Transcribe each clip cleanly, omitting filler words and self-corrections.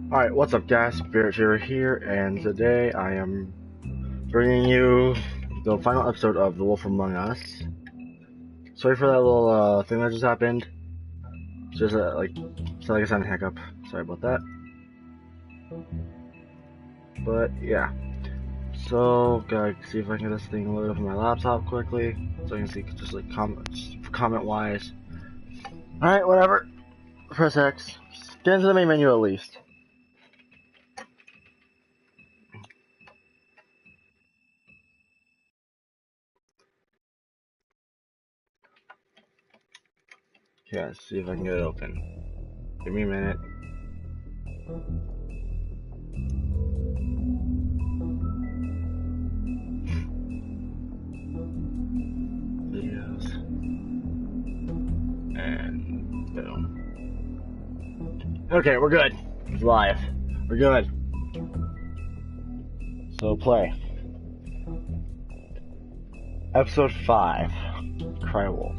Alright, what's up guys? Spirit here, and today I am bringing you the final episode of The Wolf Among Us. Sorry for that little thing that just happened. Just it's like a sound hiccup. Sorry about that. But yeah. So, gotta see if I can get this thing loaded up on my laptop quickly. So I can see just like comment wise. Alright, whatever. Press X. Get into the main menu at least. Yeah, see if I can get it open. Give me a minute. Videos. And boom. Okay, we're good. It's live. We're good. So play. Episode 5. Cry Wolf.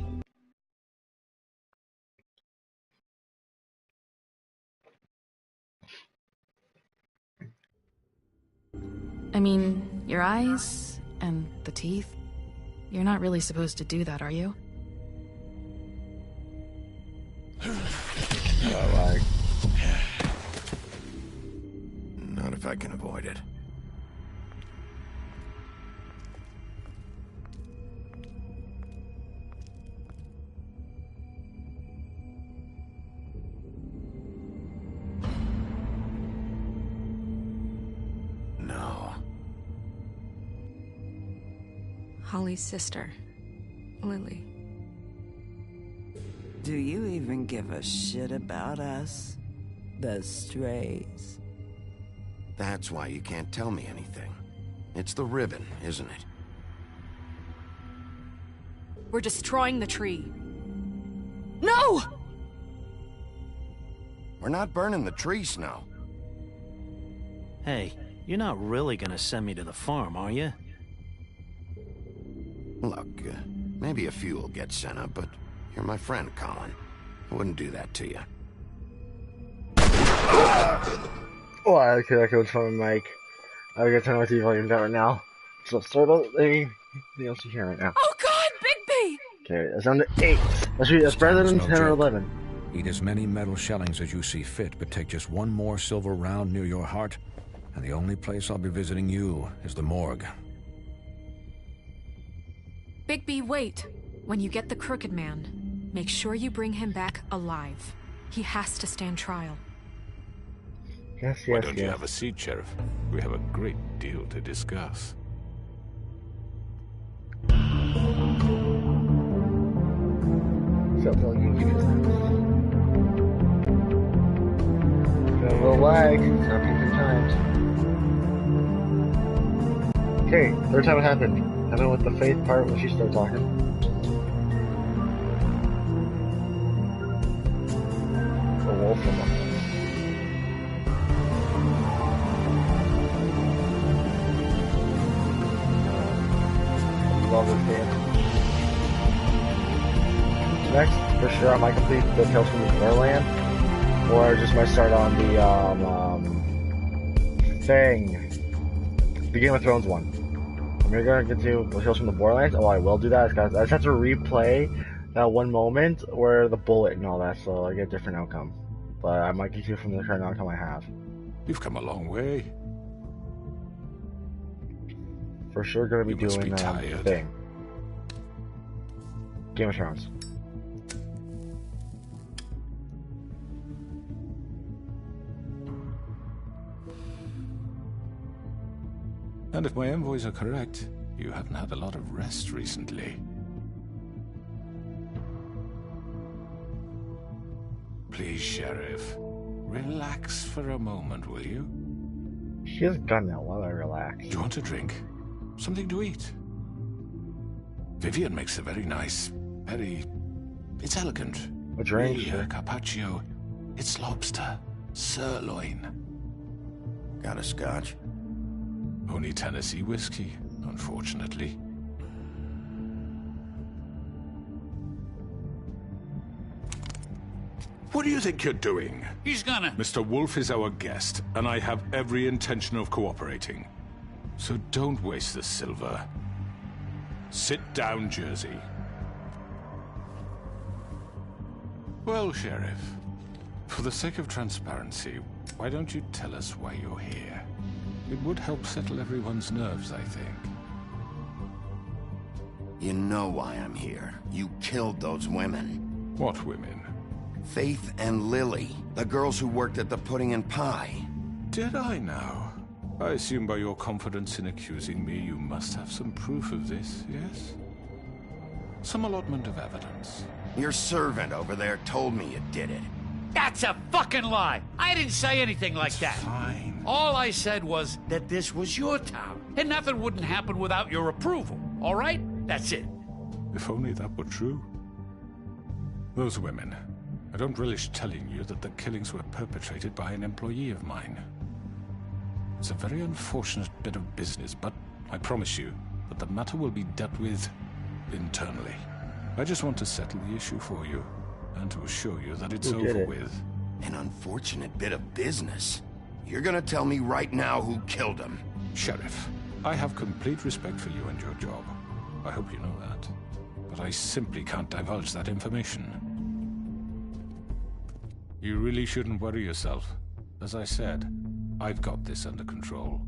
I mean, your eyes and the teeth. You're not really supposed to do that, are you? Not if I can avoid it. No. Holly's sister, Lily. Do you even give a shit about us? The strays. That's why you can't tell me anything. It's the ribbon, isn't it? We're destroying the tree. No! We're not burning the tree, Snow. Hey, you're not really gonna send me to the farm, are you? Look, maybe a few will get sent up, but you're my friend, Colin. I wouldn't do that to you. Oh, I could phone Mike. I gotta turn my TV volume down right now. So sorry about anything else you hear right now. Oh God, Bigby! Okay, that's down to 8. That's better than 10 or 11. Eat as many metal shellings as you see fit, but take just one more silver round near your heart, and the only place I'll be visiting you is the morgue. Bigby, wait. When you get the Crooked Man, make sure you bring him back alive. He has to stand trial. Yes, Why don't you have a seat, Sheriff? We have a great deal to discuss. So, you can give it got a little lag. It's happened 3 times. Okay, third time it happened. Happened with the faith part when she started talking. The wolf from them. Love this game. Next, for sure, I might complete the Tales from the Borderland, or just might start on the the Game of Thrones one. I'm gonna get to the Tales from the Borderlands. Oh, I will do that, guys. I just have to replay that one moment where the bullet and all that, so I get a different outcome. But I might get you from the current outcome I have. You've come a long way. For sure, gonna be You must doing be tired. thing. Game of Thrones. And if my envoys are correct, you haven't had a lot of rest recently. Please, Sheriff, relax for a moment, will you? She has a gun now. Why would I relax? Do you want a drink? Something to eat? Vivian makes a very nice, it's elegant. A drink? Really, a carpaccio. It's lobster. Sirloin. Got a scotch? Only Tennessee whiskey, unfortunately. What do you think you're doing? He's gonna... Mr. Wolf is our guest, and I have every intention of cooperating. So don't waste the silver. Sit down, Jersey. Well, Sheriff, for the sake of transparency, why don't you tell us why you're here? It would help settle everyone's nerves, I think. You know why I'm here. You killed those women. What women? Faith and Lily, the girls who worked at the Pudding and Pie. Did I now? I assume by your confidence in accusing me, you must have some proof of this, yes? Some allotment of evidence. Your servant over there told me you did it. That's a fucking lie! I didn't say anything like that. Fine. All I said was that this was your town, and nothing wouldn't happen without your approval, all right? That's it. If only that were true. Those women. I don't relish telling you that the killings were perpetrated by an employee of mine. It's a very unfortunate bit of business, but I promise you that the matter will be dealt with internally. I just want to settle the issue for you, and to assure you that it's over with. An unfortunate bit of business? You're gonna tell me right now who killed him? Sheriff, I have complete respect for you and your job. I hope you know that. But I simply can't divulge that information. You really shouldn't worry yourself. As I said, I've got this under control.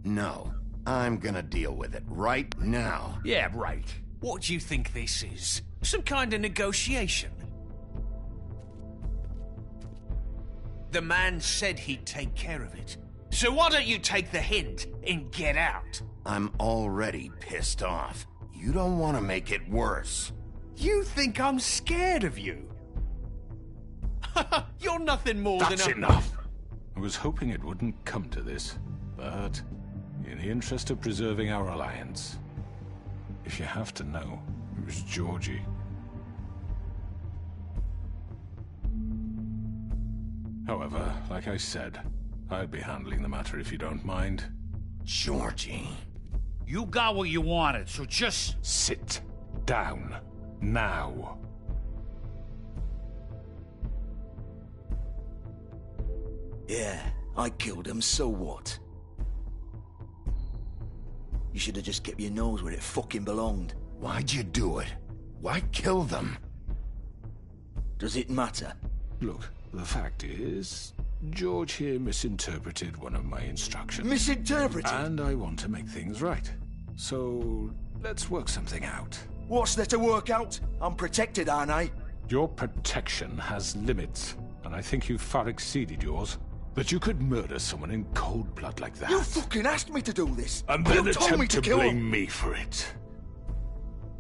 No, I'm gonna deal with it right now. Yeah, right. What do you think this is? Some kind of negotiation? The man said he'd take care of it. So why don't you take the hint and get out? I'm already pissed off. You don't want to make it worse. You think I'm scared of you? You're nothing more than a... That's enough! I was hoping it wouldn't come to this, but in the interest of preserving our alliance, if you have to know, it was Georgie. However, like I said, I'd be handling the matter if you don't mind. Georgie. You got what you wanted, so just... Sit down. Now. Yeah, I killed him, so what? You should have just kept your nose where it fucking belonged. Why'd you do it? Why kill them? Does it matter? Look, the fact is, George here misinterpreted one of my instructions. Misinterpreted? And I want to make things right. So, let's work something out. What's there to work out? I'm protected, aren't I? Your protection has limits, and I think you've far exceeded yours. That you could murder someone in cold blood like that. You fucking asked me to do this! And then you told me attempt to kill blame him. me for it.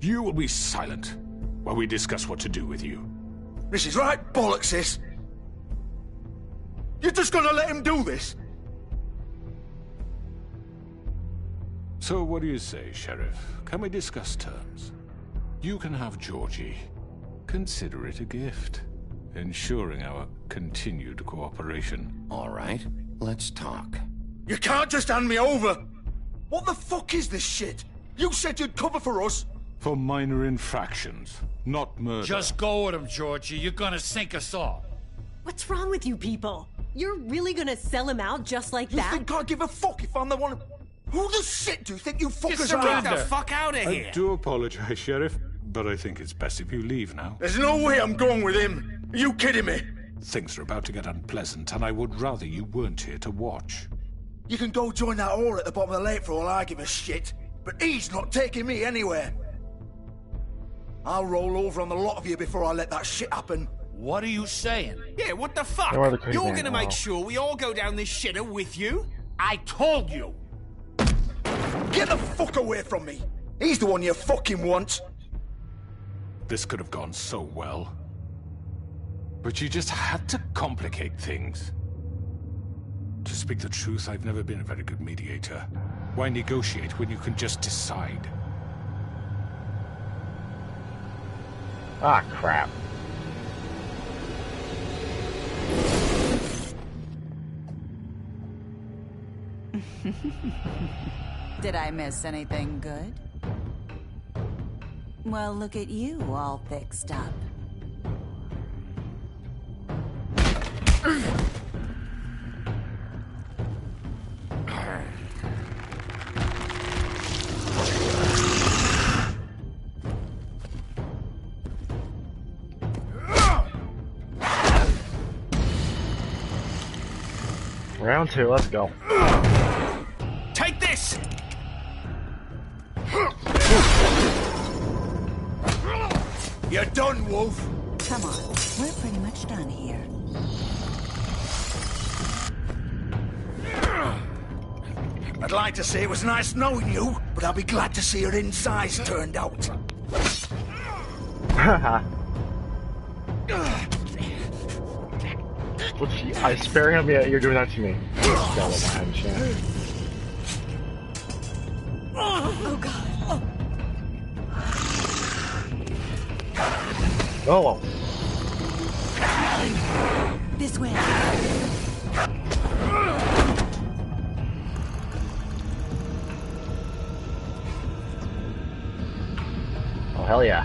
You will be silent while we discuss what to do with you. This is right bollocks, sis. You're just gonna let him do this? So what do you say, Sheriff? Can we discuss terms? You can have Georgie. Consider it a gift, ensuring our continued cooperation. All right, let's talk. You can't just hand me over! What the fuck is this shit? You said you'd cover for us! For minor infractions, not murder. Just go with him, Georgie. You're gonna sink us all. What's wrong with you people? You're really gonna sell him out just like that? You think I give a fuck if I'm the one... Who the shit do you think you fuckers are? Get the fuck out of here! I do apologize, Sheriff, but I think it's best if you leave now. There's no way I'm going with him. Are you kidding me? Things are about to get unpleasant, and I would rather you weren't here to watch. You can go join that whore at the bottom of the lake for all I give a shit, but he's not taking me anywhere. I'll roll over on the lot of you before I let that shit happen. What are you saying? Yeah, what the fuck? You're gonna make sure we all go down this shitter with you? I told you! Get the fuck away from me! He's the one you fucking want! This could have gone so well. But you just had to complicate things. To speak the truth, I've never been a very good mediator. Why negotiate when you can just decide? Ah, crap. Did I miss anything good? Well, look at you, all fixed up. Round 2, let's go. Take this! You're done, Wolf. Come on, we're pretty much done here. I'd like to say it was nice knowing you, but I'll be glad to see your insides turned out. I spare him, yet you're doing that to me. Oh god. Oh. This way. Oh, hell yeah.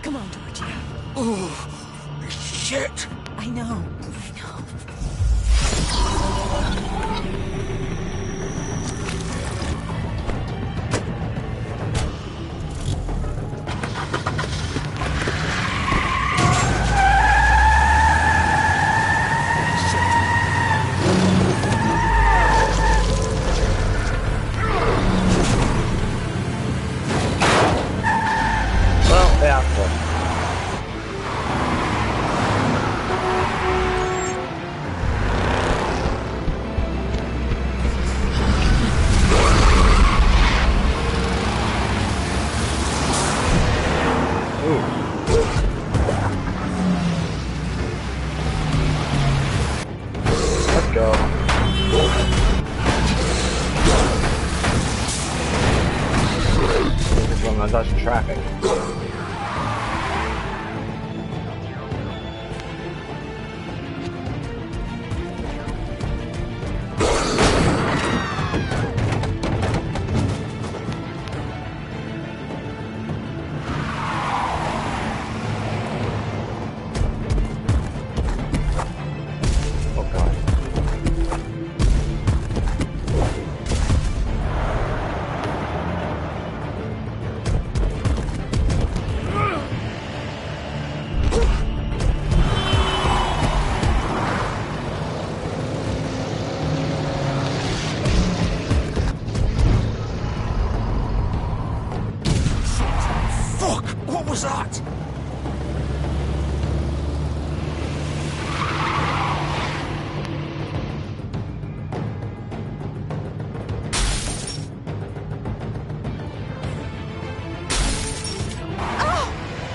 Come on, Georgie. Oh, shit. I know. Dodging traffic.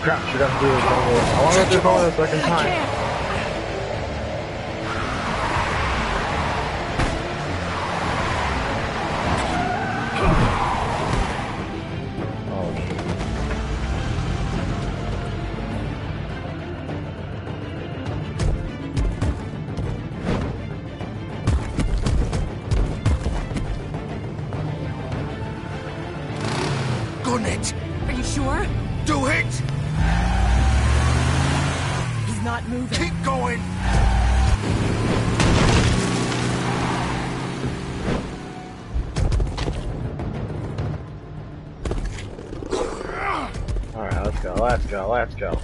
Crap, should have to do this one more. I want to do it a second time. Gun it! Are you sure? Do it! He's not moving. Keep going! Alright, let's go, let's go, let's go.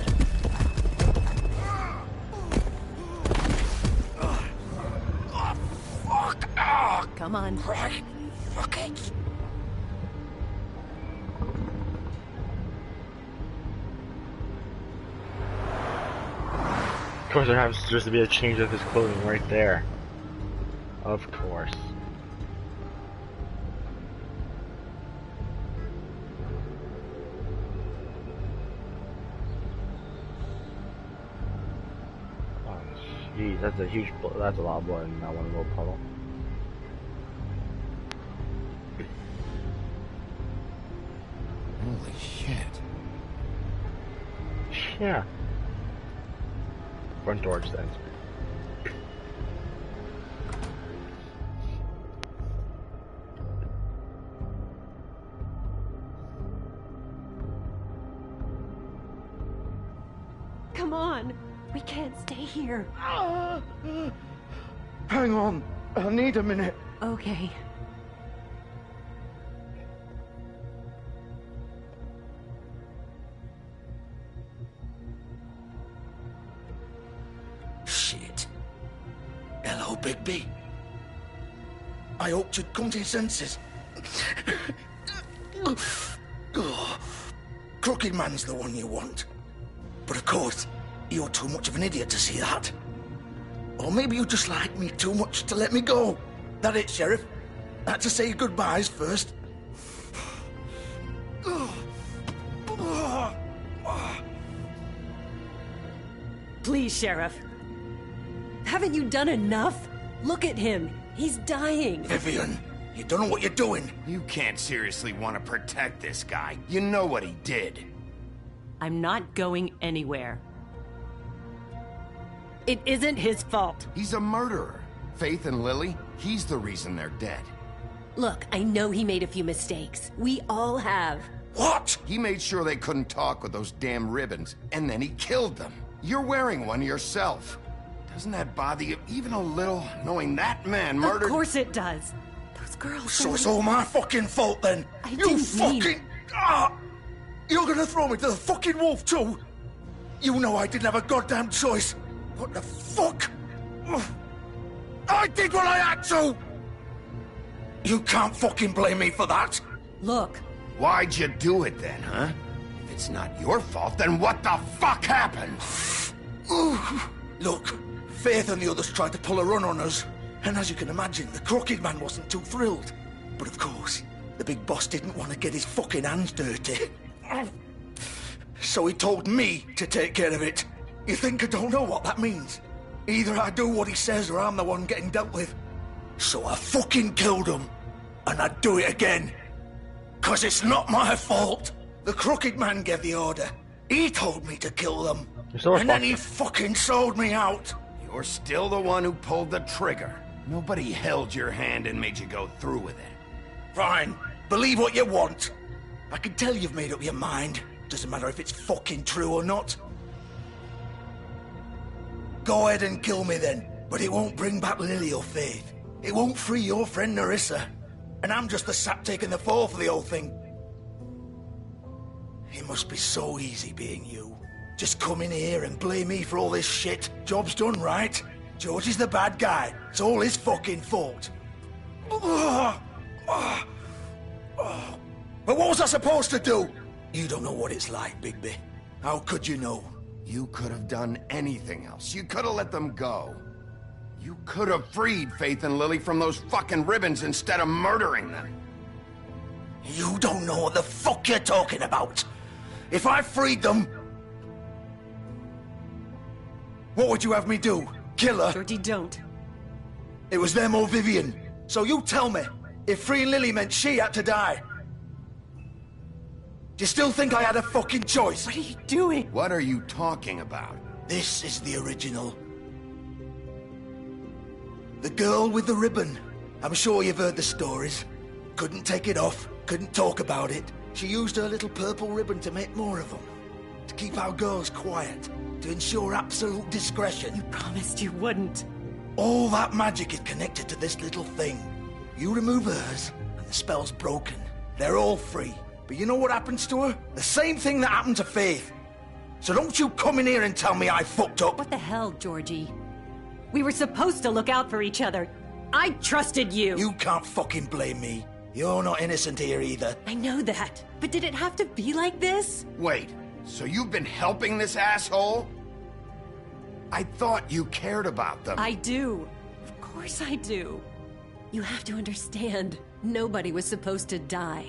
Come on. Fuck it. Of course, there has just to be a change of his clothing right there. Of course. Oh, jeez, that's a huge, that's a lot more than that one little puddle. Holy shit. Yeah. front doors then. Come on. We can't stay here. Hang on. I need a minute. Okay. Shit. Hello, Bigby. I hoped you'd come to your senses. Crooked Man's the one you want. But of course, you're too much of an idiot to see that. Or maybe you just like me too much to let me go. That it, Sheriff? I had to say goodbyes first. Please, Sheriff. Haven't you done enough? Look at him. He's dying. Vivian, you don't know what you're doing. You can't seriously want to protect this guy. You know what he did. I'm not going anywhere. It isn't his fault. He's a murderer. Faith and Lily, he's the reason they're dead. Look, I know he made a few mistakes. We all have. What? He made sure they couldn't talk with those damn ribbons, and then he killed them. You're wearing one yourself. Doesn't that bother you even a little, knowing that man murdered— Of course it does. Those girls— So it's all my fucking fault then? You fucking— You're gonna throw me to the fucking wolf too? You know I didn't have a goddamn choice. What the fuck? I did what I had to! You can't fucking blame me for that. Look. Why'd you do it then, huh? If it's not your fault, then what the fuck happened? Look, Faith and the others tried to pull a run on us. And as you can imagine, the Crooked Man wasn't too thrilled. But of course, the big boss didn't want to get his fucking hands dirty. So he told me to take care of it. You think I don't know what that means? Either I do what he says or I'm the one getting dealt with. So I fucking killed him. And I'd do it again. 'Cause it's not my fault. The Crooked Man gave the order. He told me to kill them. And then he fucking sold me out. You're still the one who pulled the trigger. Nobody held your hand and made you go through with it. Fine. Believe what you want. I can tell you've made up your mind. Doesn't matter if it's fucking true or not. Go ahead and kill me then. But it won't bring back Lily or Faith. It won't free your friend Nerissa. And I'm just the sap taking the fall for the whole thing. It must be so easy being you. Just come in here and blame me for all this shit. Job's done, right? George is the bad guy. It's all his fucking fault. But what was I supposed to do? You don't know what it's like, Bigby. How could you know? You could have done anything else. You could have let them go. You could have freed Faith and Lily from those fucking ribbons instead of murdering them. You don't know what the fuck you're talking about. If I freed them... What would you have me do? Kill her? Georgie, don't. It was them or Vivian. So you tell me, if freeing Lily meant she had to die. Do you still think I had a fucking choice? What are you doing? What are you talking about? This is the original. The girl with the ribbon. I'm sure you've heard the stories. Couldn't take it off, couldn't talk about it. She used her little purple ribbon to make more of them. To keep our girls quiet. To ensure absolute discretion. You promised you wouldn't. All that magic is connected to this little thing. You remove hers, and the spell's broken. They're all free. But you know what happens to her? The same thing that happened to Faith. So don't you come in here and tell me I fucked up. What the hell, Georgie? We were supposed to look out for each other. I trusted you. You can't fucking blame me. You're not innocent here either. I know that. But did it have to be like this? Wait, so you've been helping this asshole? I thought you cared about them. I do. Of course I do. You have to understand, nobody was supposed to die.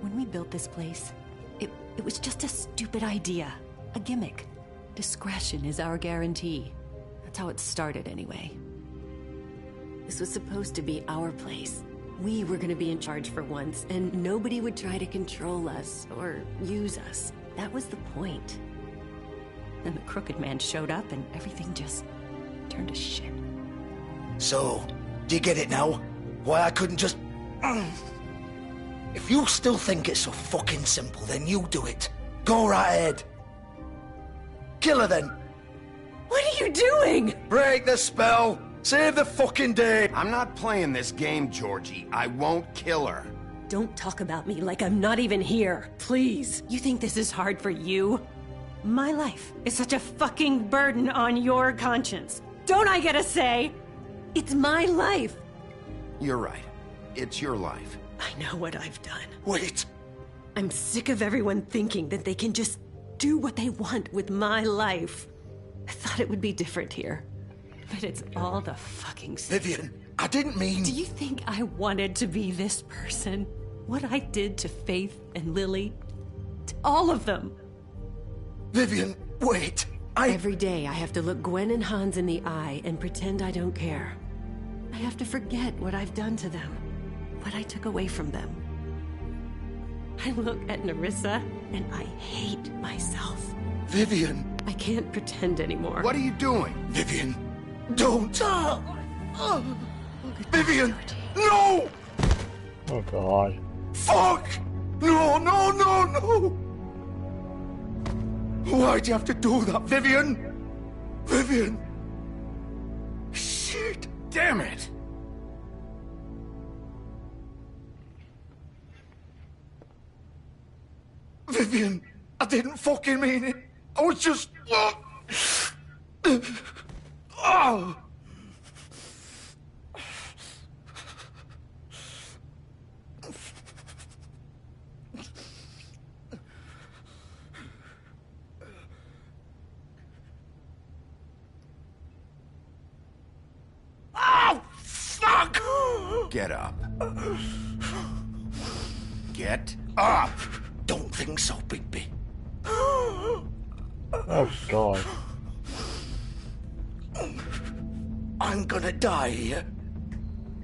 When we built this place, it was just a stupid idea. A gimmick. Discretion is our guarantee. That's how it started anyway. This was supposed to be our place. We were gonna be in charge for once, and nobody would try to control us or use us. That was the point. Then the Crooked Man showed up and everything just turned to shit. So, do you get it now? Why I couldn't just... If you still think it's so fucking simple, then you do it. Go right ahead. Kill her then. What are you doing? Break the spell. Save the fucking day. I'm not playing this game, Georgie. I won't kill her. Don't talk about me like I'm not even here. Please. You think this is hard for you? My life is such a fucking burden on your conscience. Don't I get a say? It's my life. You're right. It's your life. I know what I've done. Wait. I'm sick of everyone thinking that they can just do what they want with my life. I thought it would be different here. But it's all the fucking same. Vivian, I didn't mean... Do you think I wanted to be this person? What I did to Faith and Lily? To all of them? Vivian, wait. Every day I have to look Gwen and Hans in the eye and pretend I don't care. I have to forget what I've done to them. What I took away from them. I look at Nerissa and I hate myself. Vivian. I can't pretend anymore. What are you doing? Vivian, don't. Vivian, no! Oh God. Fuck! No, no, no, no! Why'd you have to do that, Vivian? Vivian! Shit! Damn it! Vivian, I didn't fucking mean it. I was just... Oh! Oh, fuck! Get up. Get up! Don't think so, Bigby. Oh God. I'm gonna die here.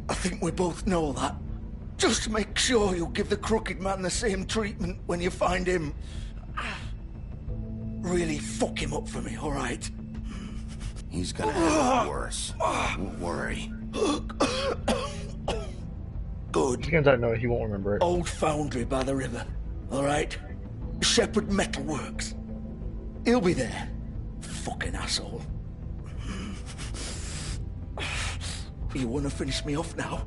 I think we both know that. Just make sure you give the Crooked Man the same treatment when you find him. Really fuck him up for me, all right? He's gonna have it worse. Don't worry. Good. Chickens I know he won't remember it. Old foundry by the river, all right? Shepherd Metalworks. He'll be there. Fucking asshole. You want to finish me off now?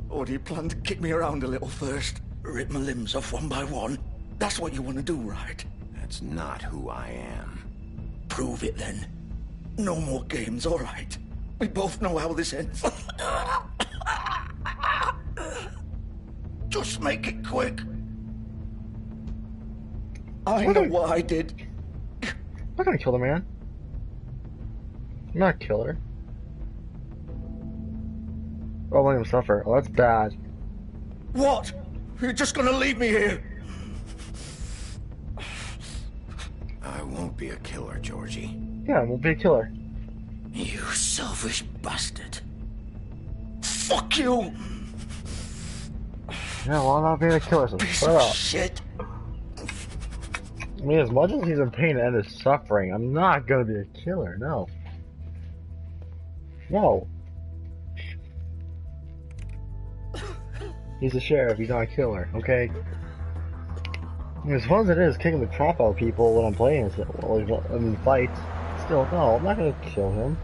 Or do you plan to kick me around a little first? Rip my limbs off one by one? That's what you want to do, right? That's not who I am. Prove it then. No more games, all right? We both know how this ends. Just make it quick. I know what I did. I'm not gonna kill the man. I'm not a killer. Oh, let him suffer. Oh, that's bad. What? You're just gonna leave me here? I won't be a killer, Georgie. Yeah, I won't be a killer. You selfish bastard. Fuck you! Yeah, well, I'm not being a killer, so Piece shut of up. shit. I mean, as much as he's in pain and is suffering, I'm not gonna be a killer, no. No. He's a sheriff, he's not a killer, okay? I mean, as fun as it is kicking the crap out of people when I'm playing fights, still, no, I'm not gonna kill him.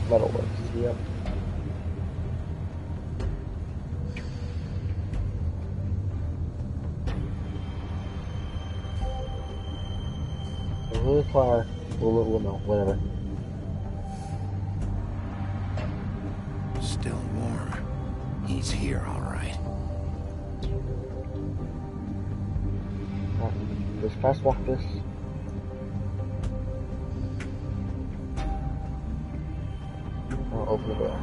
Metalworks, yep. A really far, well, no, whatever. Still warm. He's here, all right. Just fast walk this. I'll open the door.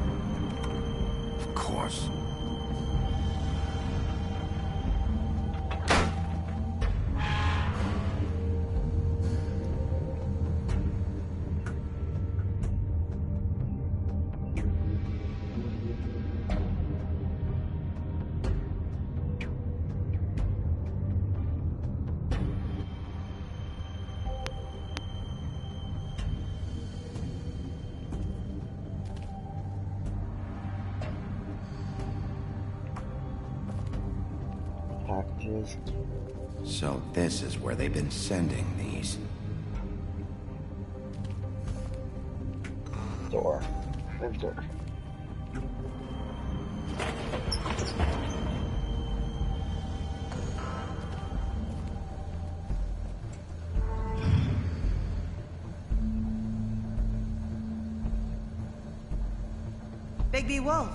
Of course. packages. So this is where they've been sending these. Door. Enter. Bigby Wolf.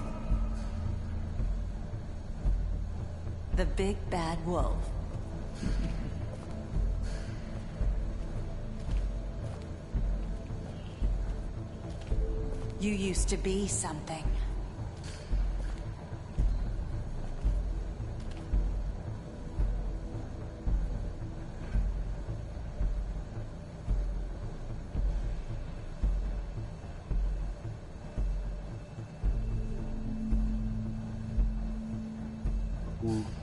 The big bad wolf. You used to be something.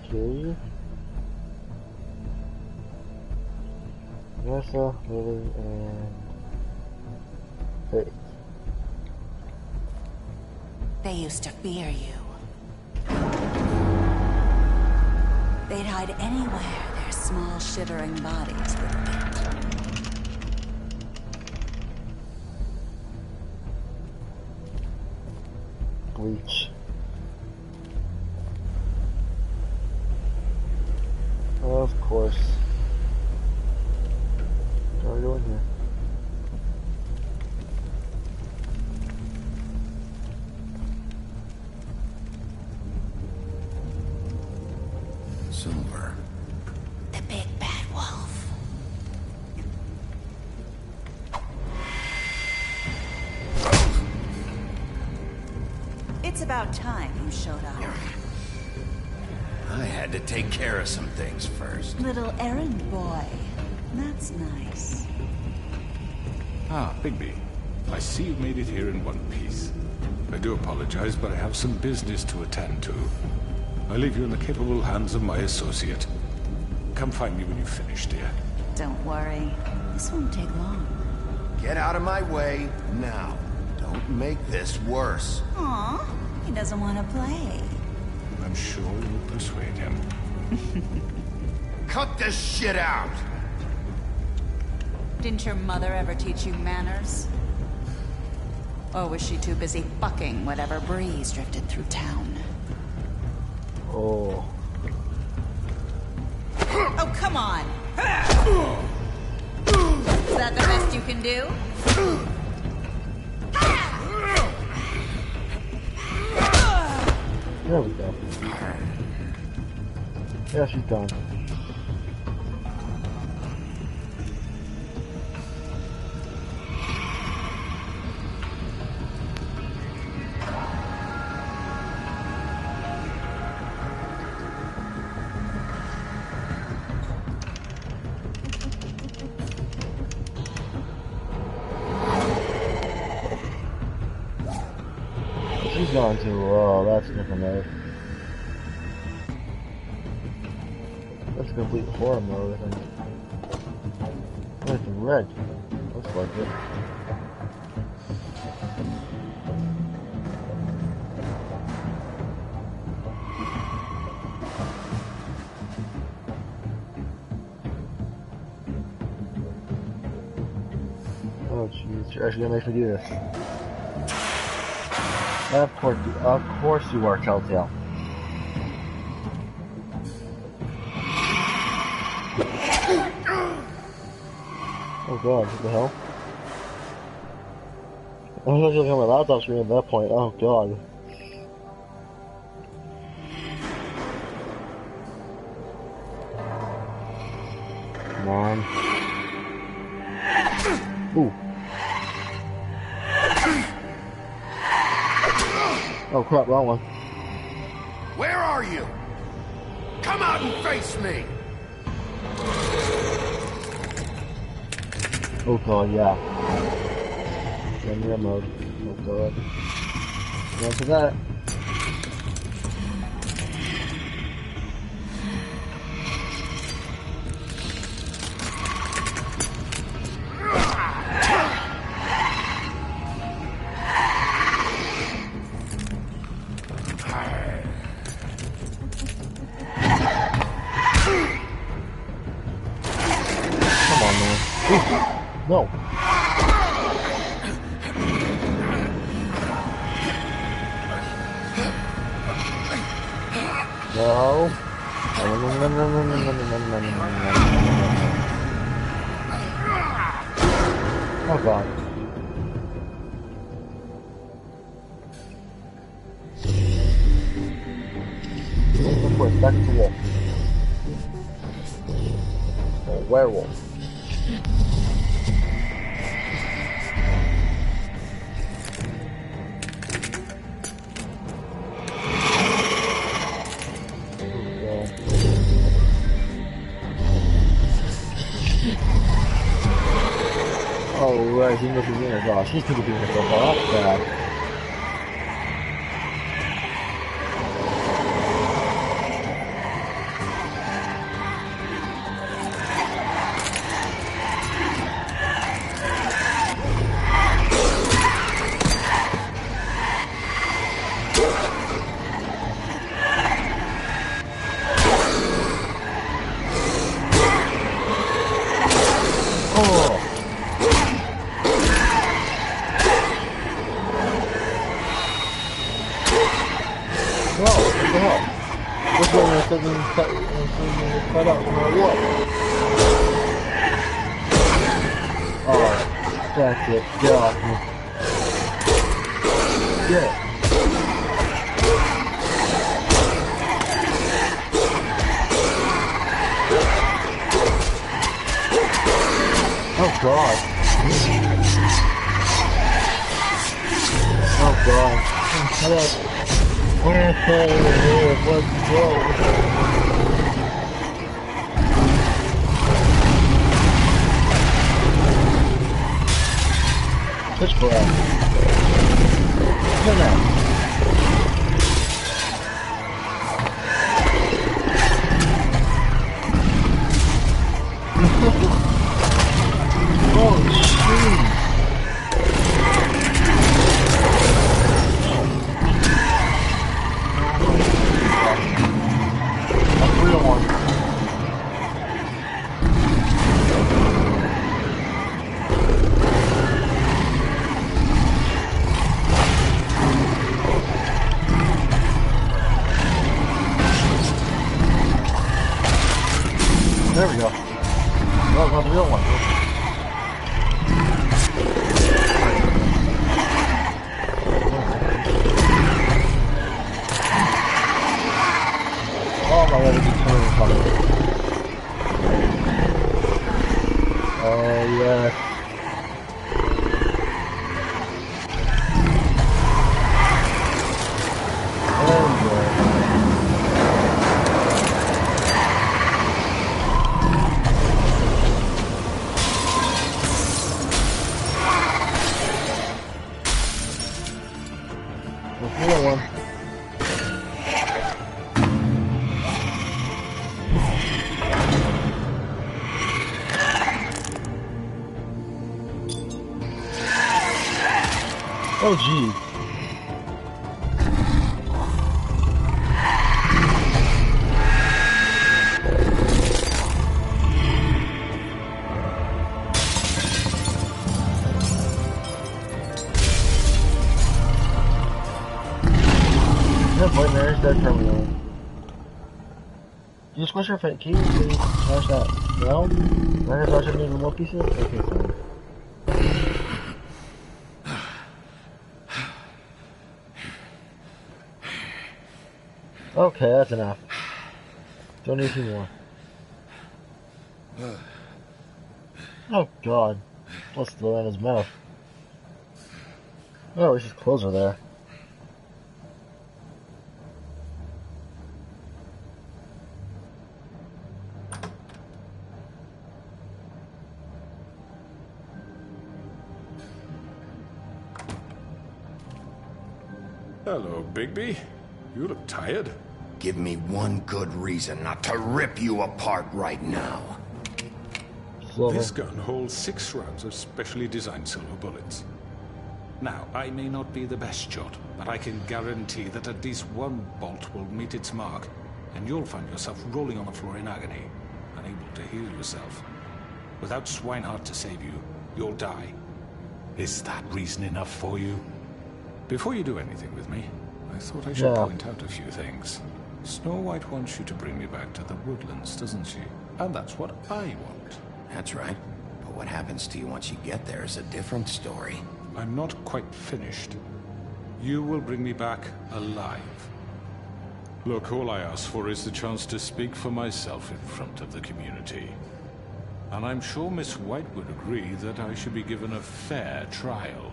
Okay. Nessa, Lily, and Faith. They used to fear you. They'd hide anywhere their small, shivering bodies would fit. Bleach. Of course. What are we doing here? Silver. The big bad wolf. It's about time you showed up. I had to take care of some things first. Little errand boy. That's nice. Ah, Bigby. I see you made it here in one piece. I do apologize, but I have some business to attend to. I leave you in the capable hands of my associate. Come find me when you've finished, dear. Don't worry. This won't take long. Get out of my way now. Don't make this worse. Aw, he doesn't want to play. I'm sure you'll persuade him. Cut this shit out! Didn't your mother ever teach you manners? Or was she too busy fucking whatever breeze drifted through town? Oh. Oh, come on! Is that the best you can do? There we go. Yeah, she's gone. She's gone too. Oh, that's different mode. That's a complete horror mode, I think. Oh, it's red. Looks like it. Oh jeez, you're actually gonna make me do this. Of course you are, Telltale. Oh god, what the hell? I was actually looking at my laptop screen at that point. Oh god. Come on. Ooh. Oh crap, wrong one. Where are you? Come out and face me! Oh god, yeah. Mirror mode. Oh god. Go for that. No. No. Oh god. Back to wolf. Or werewolf. Oh, right, he's looking in as well. She's looking in as well. That's bad. Cut out my what? Oh, that's it. Get off me. Get. Oh god. Oh god. Cut out. Let's go. Push breath. Come on. Oh, jeez. That's a real one. There we go. That was a real one. Oh my god, it's turning color. Oh yes. Oh gee. No point, there's that terminal. You squish your fake key, please smash that. No? I'm gonna smash it into more pieces? Okay, fine. Okay, that's enough. Don't need 2 more. Oh god. What's still in his mouth? Oh, at least his clothes are there. Hello, Bigby. You look tired. Give me one good reason not to rip you apart right now. This gun holds 6 rounds of specially designed silver bullets. Now, I may not be the best shot, but I can guarantee that at least one bolt will meet its mark, and you'll find yourself rolling on the floor in agony, unable to heal yourself. Without Swinehart to save you, you'll die. Is that reason enough for you? Before you do anything with me, I thought I should point out a few things. Snow White wants you to bring me back to the woodlands, doesn't she? And that's what I want. That's right. But what happens to you once you get there is a different story. I'm not quite finished. You will bring me back alive. Look, all I ask for is the chance to speak for myself in front of the community. And I'm sure Miss White would agree that I should be given a fair trial.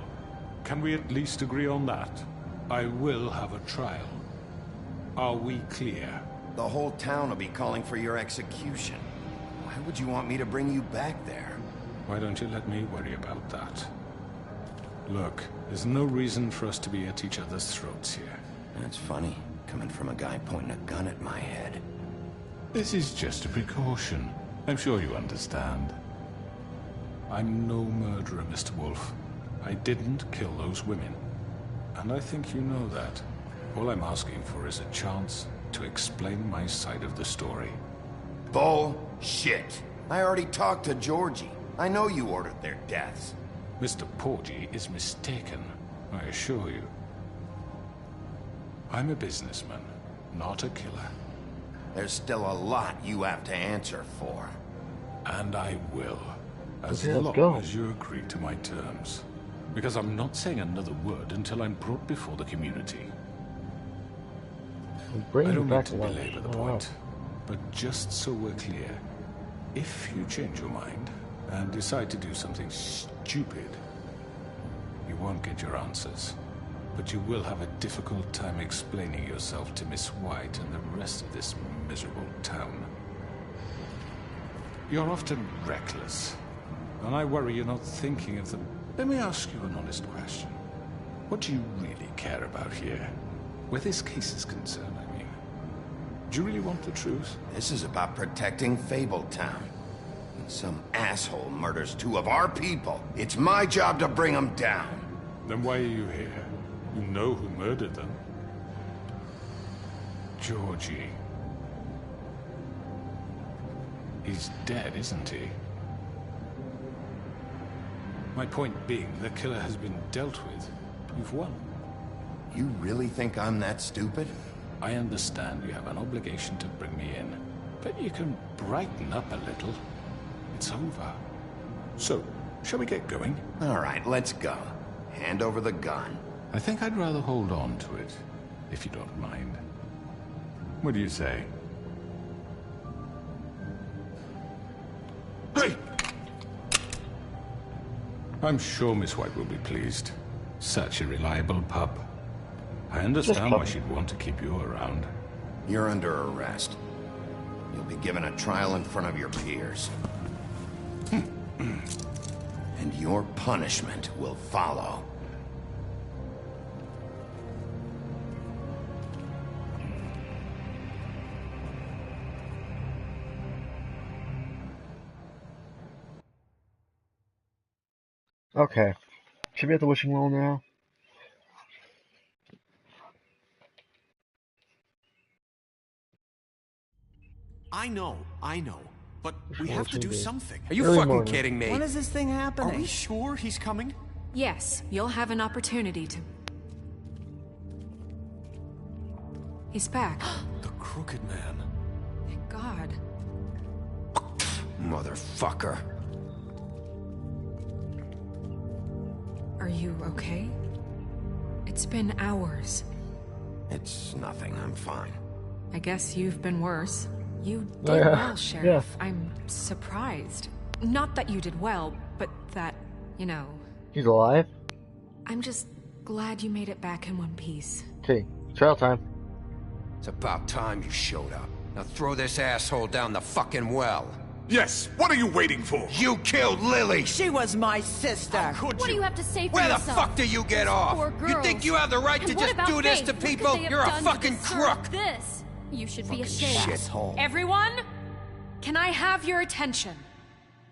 Can we at least agree on that? I will have a trial. Are we clear? The whole town will be calling for your execution. Why would you want me to bring you back there? Why don't you let me worry about that? Look, there's no reason for us to be at each other's throats here. That's funny, coming from a guy pointing a gun at my head. This is just a precaution. I'm sure you understand. I'm no murderer, Mr. Wolf. I didn't kill those women. And I think you know that. All I'm asking for is a chance to explain my side of the story. Bullshit. I already talked to Georgie. I know you ordered their deaths. Mr. Porgy is mistaken, I assure you. I'm a businessman, not a killer. There's still a lot you have to answer for. And I will. As Okay, let's long go. as you agree to my terms. Because I'm not saying another word until I'm brought before the community. Bring I me don't back mean to alive. belabor the point, but just so we're clear, if you change your mind and decide to do something stupid, you won't get your answers. But you will have a difficult time explaining yourself to Miss White and the rest of this miserable town. You're often reckless, and I worry you're not thinking of them. Let me ask you an honest question. What do you really care about here? Where this case is concerned, I mean. Do you really want the truth? This is about protecting Fabletown. When some asshole murders two of our people, it's my job to bring them down. Then why are you here? You know who murdered them. Georgie. He's dead, isn't he? My point being, the killer has been dealt with. You've won. You really think I'm that stupid? I understand you have an obligation to bring me in, but you can brighten up a little. It's over. So, shall we get going? All right, let's go. Hand over the gun. I think I'd rather hold on to it, if you don't mind. What do you say? Hey! I'm sure Miss White will be pleased. Such a reliable pup. I understand why she'd want to keep you around. You're under arrest. You'll be given a trial in front of your peers. And your punishment will follow. Okay. Should be at the wishing well now. I know. But we have to do something. Are you Early fucking morning. kidding me? When is this thing happening? Are we sure he's coming? Yes, you'll have an opportunity to... He's back. The Crooked Man. Thank God. Motherfucker. Are you okay? It's been hours. It's nothing, I'm fine. I guess you've been worse. You did Oh, yeah. well, Sheriff. I'm surprised. Not that you did well, but that, you know... He's alive? I'm just glad you made it back in one piece. Okay, trial time. It's about time you showed up. Now throw this asshole down the fucking well. Yes, what are you waiting for? You killed Lily! She was my sister. Could What do you have to say for Where the yourself? fuck do you get Those off? poor You girls. think you have the right And to what just about do this Faith? to What could people? they have You're a done to fucking deserve crook! This. You should be ashamed. Shithole. Everyone, can I have your attention?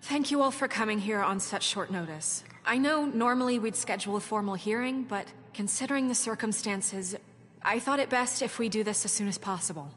Thank you all for coming here on such short notice. I know normally we'd schedule a formal hearing, but considering the circumstances, I thought it best if we do this as soon as possible.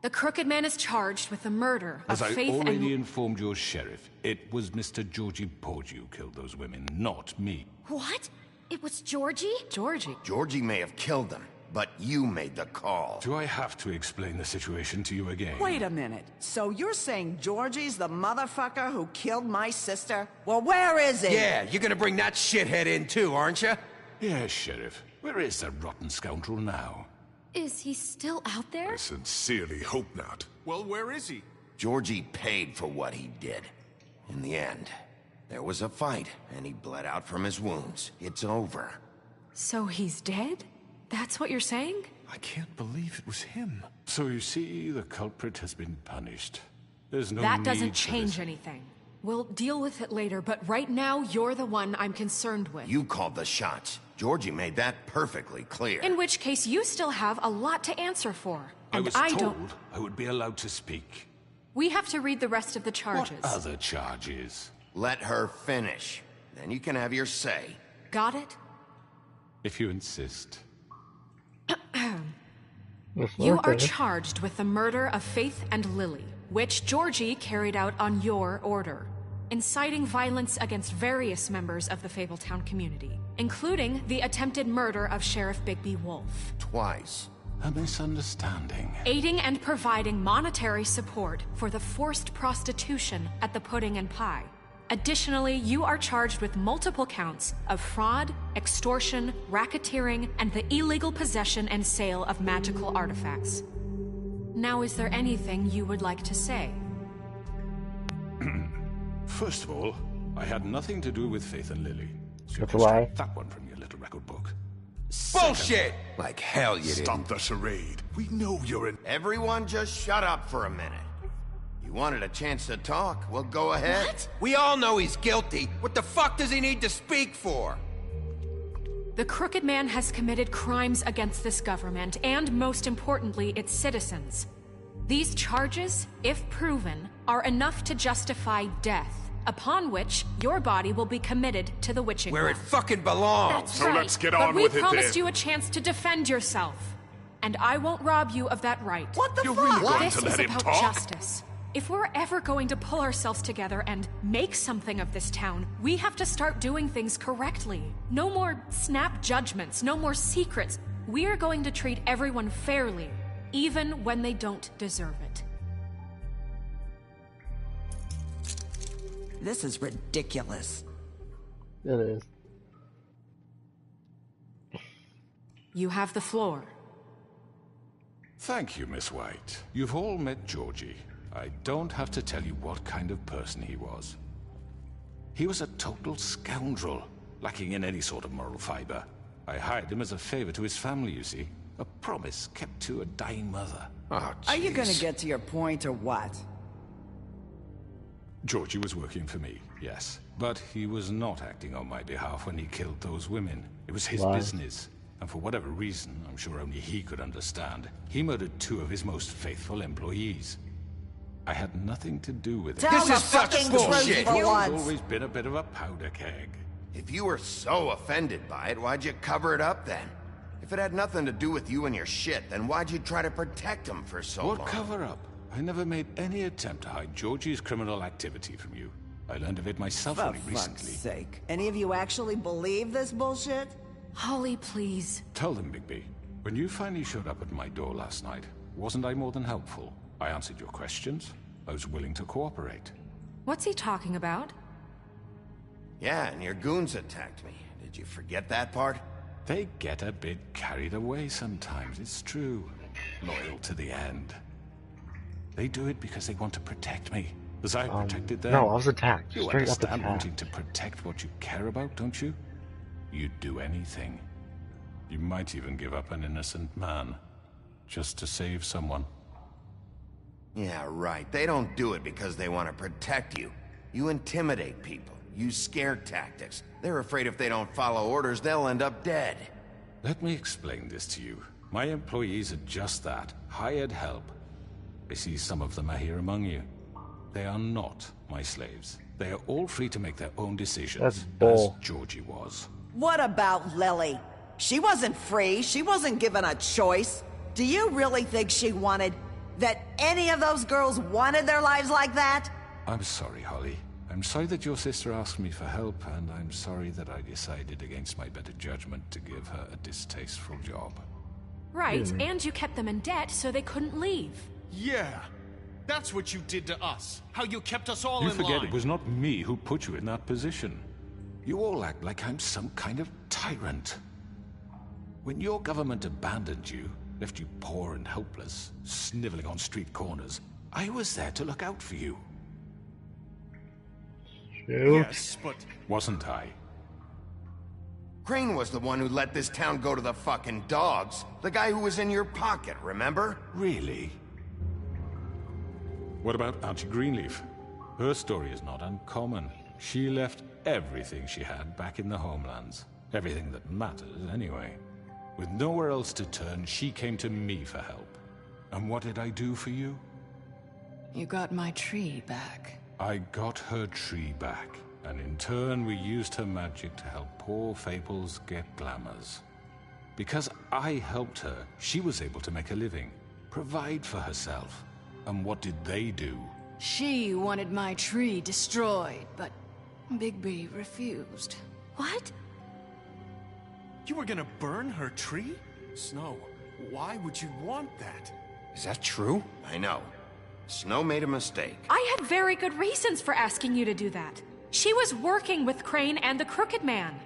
The Crooked Man is charged with the murder of As I Faith already and... informed your sheriff, it was Mr. Georgie Porgy who killed those women, not me. What? It was Georgie? Georgie? Georgie may have killed them, but you made the call. Do I have to explain the situation to you again? Wait a minute. So you're saying Georgie's the motherfucker who killed my sister? Well, where is he? Yeah, you're gonna bring that shithead in too, aren't you? Yes, Sheriff. Where is that rotten scoundrel now? Is he still out there? I sincerely hope not. Well, where is he? Georgie paid for what he did. In the end, there was a fight, and he bled out from his wounds. It's over. So he's dead? That's what you're saying? I can't believe it was him. So you see, the culprit has been punished. There's no That need doesn't for change this. anything. We'll deal with it later, but right now, you're the one I'm concerned with. You called the shots. Georgie made that perfectly clear. In which case, you still have a lot to answer for. I And was I told don't... I would be allowed to speak. We have to read the rest of the charges. What other charges? Let her finish. Then you can have your say. Got it? If you insist. You are charged with the murder of Faith and Lily, which Georgie carried out on your order, inciting violence against various members of the Fabletown community, including the attempted murder of Sheriff Bigby Wolf. Twice. A misunderstanding. Aiding and providing monetary support for the forced prostitution at the Pudding and Pie. Additionally, you are charged with multiple counts of fraud, extortion, racketeering, and the illegal possession and sale of magical artifacts. Now, is there anything you would like to say? First of all, I had nothing to do with Faith and Lily. So you That's can a lie. strike that one from your little record book. Bullshit! Like hell you Stop didn't. the charade. We know you're an... Everyone just shut up for a minute. You wanted a chance to talk? Well, go ahead. What? We all know he's guilty. What the fuck does he need to speak for? The Crooked Man has committed crimes against this government, and most importantly, its citizens. These charges, if proven, are enough to justify death, upon which your body will be committed to the witching Where rock. it fucking belongs. That's So right. let's get But on we with it promised then. you a chance to defend yourself, and I won't rob you of that right. What the You're fuck? really going This to is let him about talk? justice. If we're ever going to pull ourselves together and make something of this town, we have to start doing things correctly. No more snap judgments, no more secrets. We're going to treat everyone fairly, even when they don't deserve it. This is ridiculous. It is. You have the floor. Thank you, Miss White. You've all met Georgie. I don't have to tell you what kind of person he was. He was a total scoundrel, lacking in any sort of moral fiber. I hired him as a favor to his family, you see. A promise kept to a dying mother. Oh, Are you gonna jeez. get to your point or what? Georgie was working for me, yes. But he was not acting on my behalf when he killed those women. It was his Lies. business. And for whatever reason, I'm sure only he could understand, he murdered 2 of his most faithful employees. I had nothing to do with it. Tell This the is such fucking bullshit. truth for He's once. always been a bit of a powder keg. If you were so offended by it, why'd you cover it up then? If it had nothing to do with you and your shit, then why'd you try to protect him for so What long? cover up? I never made any attempt to hide Georgie's criminal activity from you. I learned of it myself For only fuck's recently. sake. Any of you actually believe this bullshit? Holly, please. Tell them, Bigby. When you finally showed up at my door last night, wasn't I more than helpful? I answered your questions. I was willing to cooperate. What's he talking about? Yeah, and your goons attacked me. Did you forget that part? They get a bit carried away sometimes, it's true. Loyal to the end. They do it because they want to protect me, as I protected them. No, I was attacked. You Straight up understand attacked. wanting to protect what you care about, don't you? You'd do anything. You might even give up an innocent man, just to save someone. Yeah, right. They don't do it because they want to protect you. You intimidate people, use scare tactics. They're afraid if they don't follow orders, they'll end up dead. Let me explain this to you. My employees are just that, hired help. I see some of them are here among you. They are not my slaves. They are all free to make their own decisions, That's as bull. Georgie was. What about Lily? She wasn't free. She wasn't given a choice. Do you really think she wanted That any of those girls wanted their lives like that? I'm sorry, Holly. I'm sorry that your sister asked me for help, and I'm sorry that I decided against my better judgment to give her a distasteful job. Right, and you kept them in debt so they couldn't leave. Yeah, that's what you did to us. How you kept us all You in forget line. it was not me who put you in that position. You all act like I'm some kind of tyrant. When your government abandoned you, left you poor and helpless, sniveling on street corners, I was there to look out for you. Yes, but... Wasn't I? Crane was the one who let this town go to the fucking dogs. The guy who was in your pocket, remember? Really? What about Auntie Greenleaf? Her story is not uncommon. She left everything she had back in the homelands. Everything that matters, anyway. With nowhere else to turn, she came to me for help. And what did I do for you? You got my tree back. I got her tree back, and in turn we used her magic to help poor Fables get glamours. Because I helped her, she was able to make a living, provide for herself. And what did they do? She wanted my tree destroyed, but Bigby refused. What? You were gonna burn her tree? Snow, why would you want that? Is that true? I know. Snow made a mistake. I had very good reasons for asking you to do that. She was working with Crane and the Crooked Man.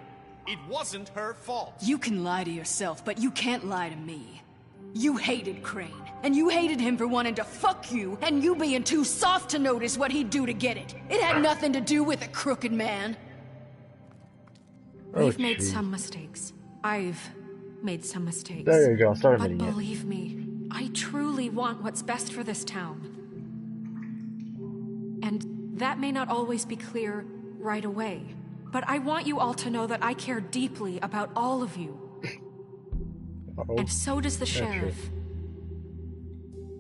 It wasn't her fault. You can lie to yourself, but you can't lie to me. You hated Crane, and you hated him for wanting to fuck you, and you being too soft to notice what he'd do to get it. It had nothing to do with a Crooked Man. We've made some mistakes. I've made some mistakes. There you go, start But admitting it. believe me, I truly want what's best for this town. And that may not always be clear right away, but I want you all to know that I care deeply about all of you. And so does the sheriff.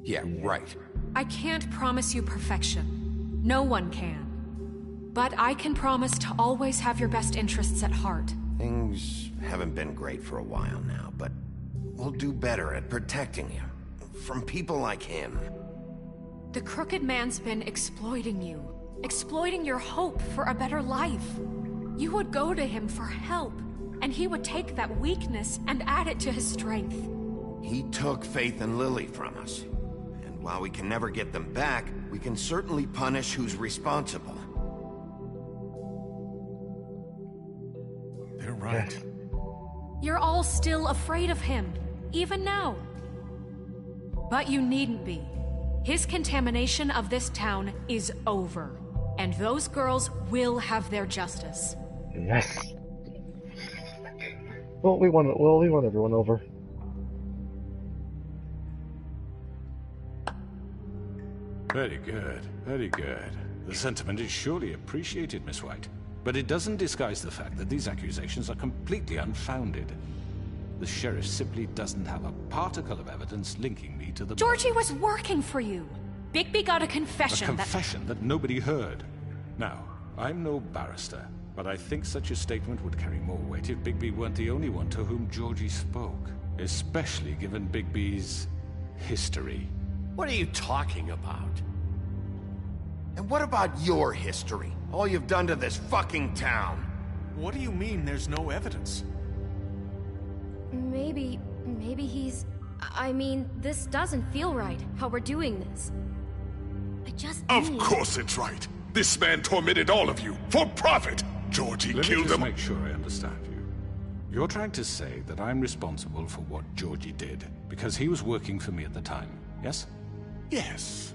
Yeah, right. I can't promise you perfection. No one can. But I can promise to always have your best interests at heart. Things haven't been great for a while now, but we'll do better at protecting you. From people like him. The Crooked Man's been exploiting you. Exploiting your hope for a better life. You would go to him for help, and he would take that weakness and add it to his strength. He took Faith and Lily from us. And while we can never get them back, we can certainly punish who's responsible. They're right. You're all still afraid of him, even now. But you needn't be. His contamination of this town is over. And those girls will have their justice. Yes. Well, we won everyone over. Very good, very good. The sentiment is surely appreciated, Miss White. But it doesn't disguise the fact that these accusations are completely unfounded. The sheriff simply doesn't have a particle of evidence linking me to the... Georgie was working for you. Bigby got a confession A confession that nobody heard. Now, I'm no barrister, but I think such a statement would carry more weight if Bigby weren't the only one to whom Georgie spoke. Especially given Bigby's history. What are you talking about? And what about your history? All you've done to this fucking town? What do you mean there's no evidence? Maybe he's... I mean, this doesn't feel right, how we're doing this. I just Of need... course it's right. This man tormented all of you for profit. Georgie Let me killed just them. make sure I understand you. You're trying to say that I'm responsible for what Georgie did because he was working for me at the time, yes? Yes.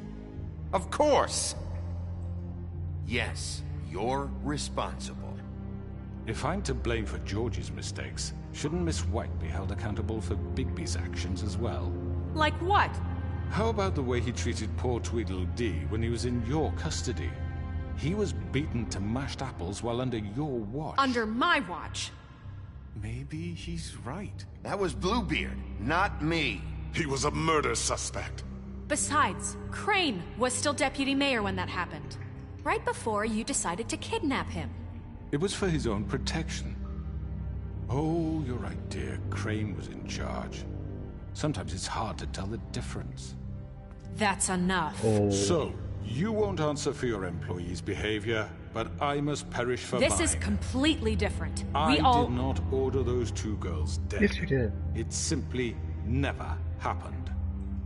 Of course. Yes, you're responsible. If I'm to blame for Georgie's mistakes, shouldn't Miss White be held accountable for Bigby's actions as well? Like what? How about the way he treated poor Tweedledee when he was in your custody? He was beaten to mashed apples while under your watch. Under my watch. Maybe he's right. That was Bluebeard, not me. He was a murder suspect. Besides, Crane was still deputy mayor when that happened. Right before you decided to kidnap him. It was for his own protection. Oh, you're right, dear. Crane was in charge. Sometimes it's hard to tell the difference. That's enough. Oh. So, you won't answer for your employees' behavior, but I must perish for mine. This is completely different. I did not order those two girls dead. Yes, you did. It simply never happened.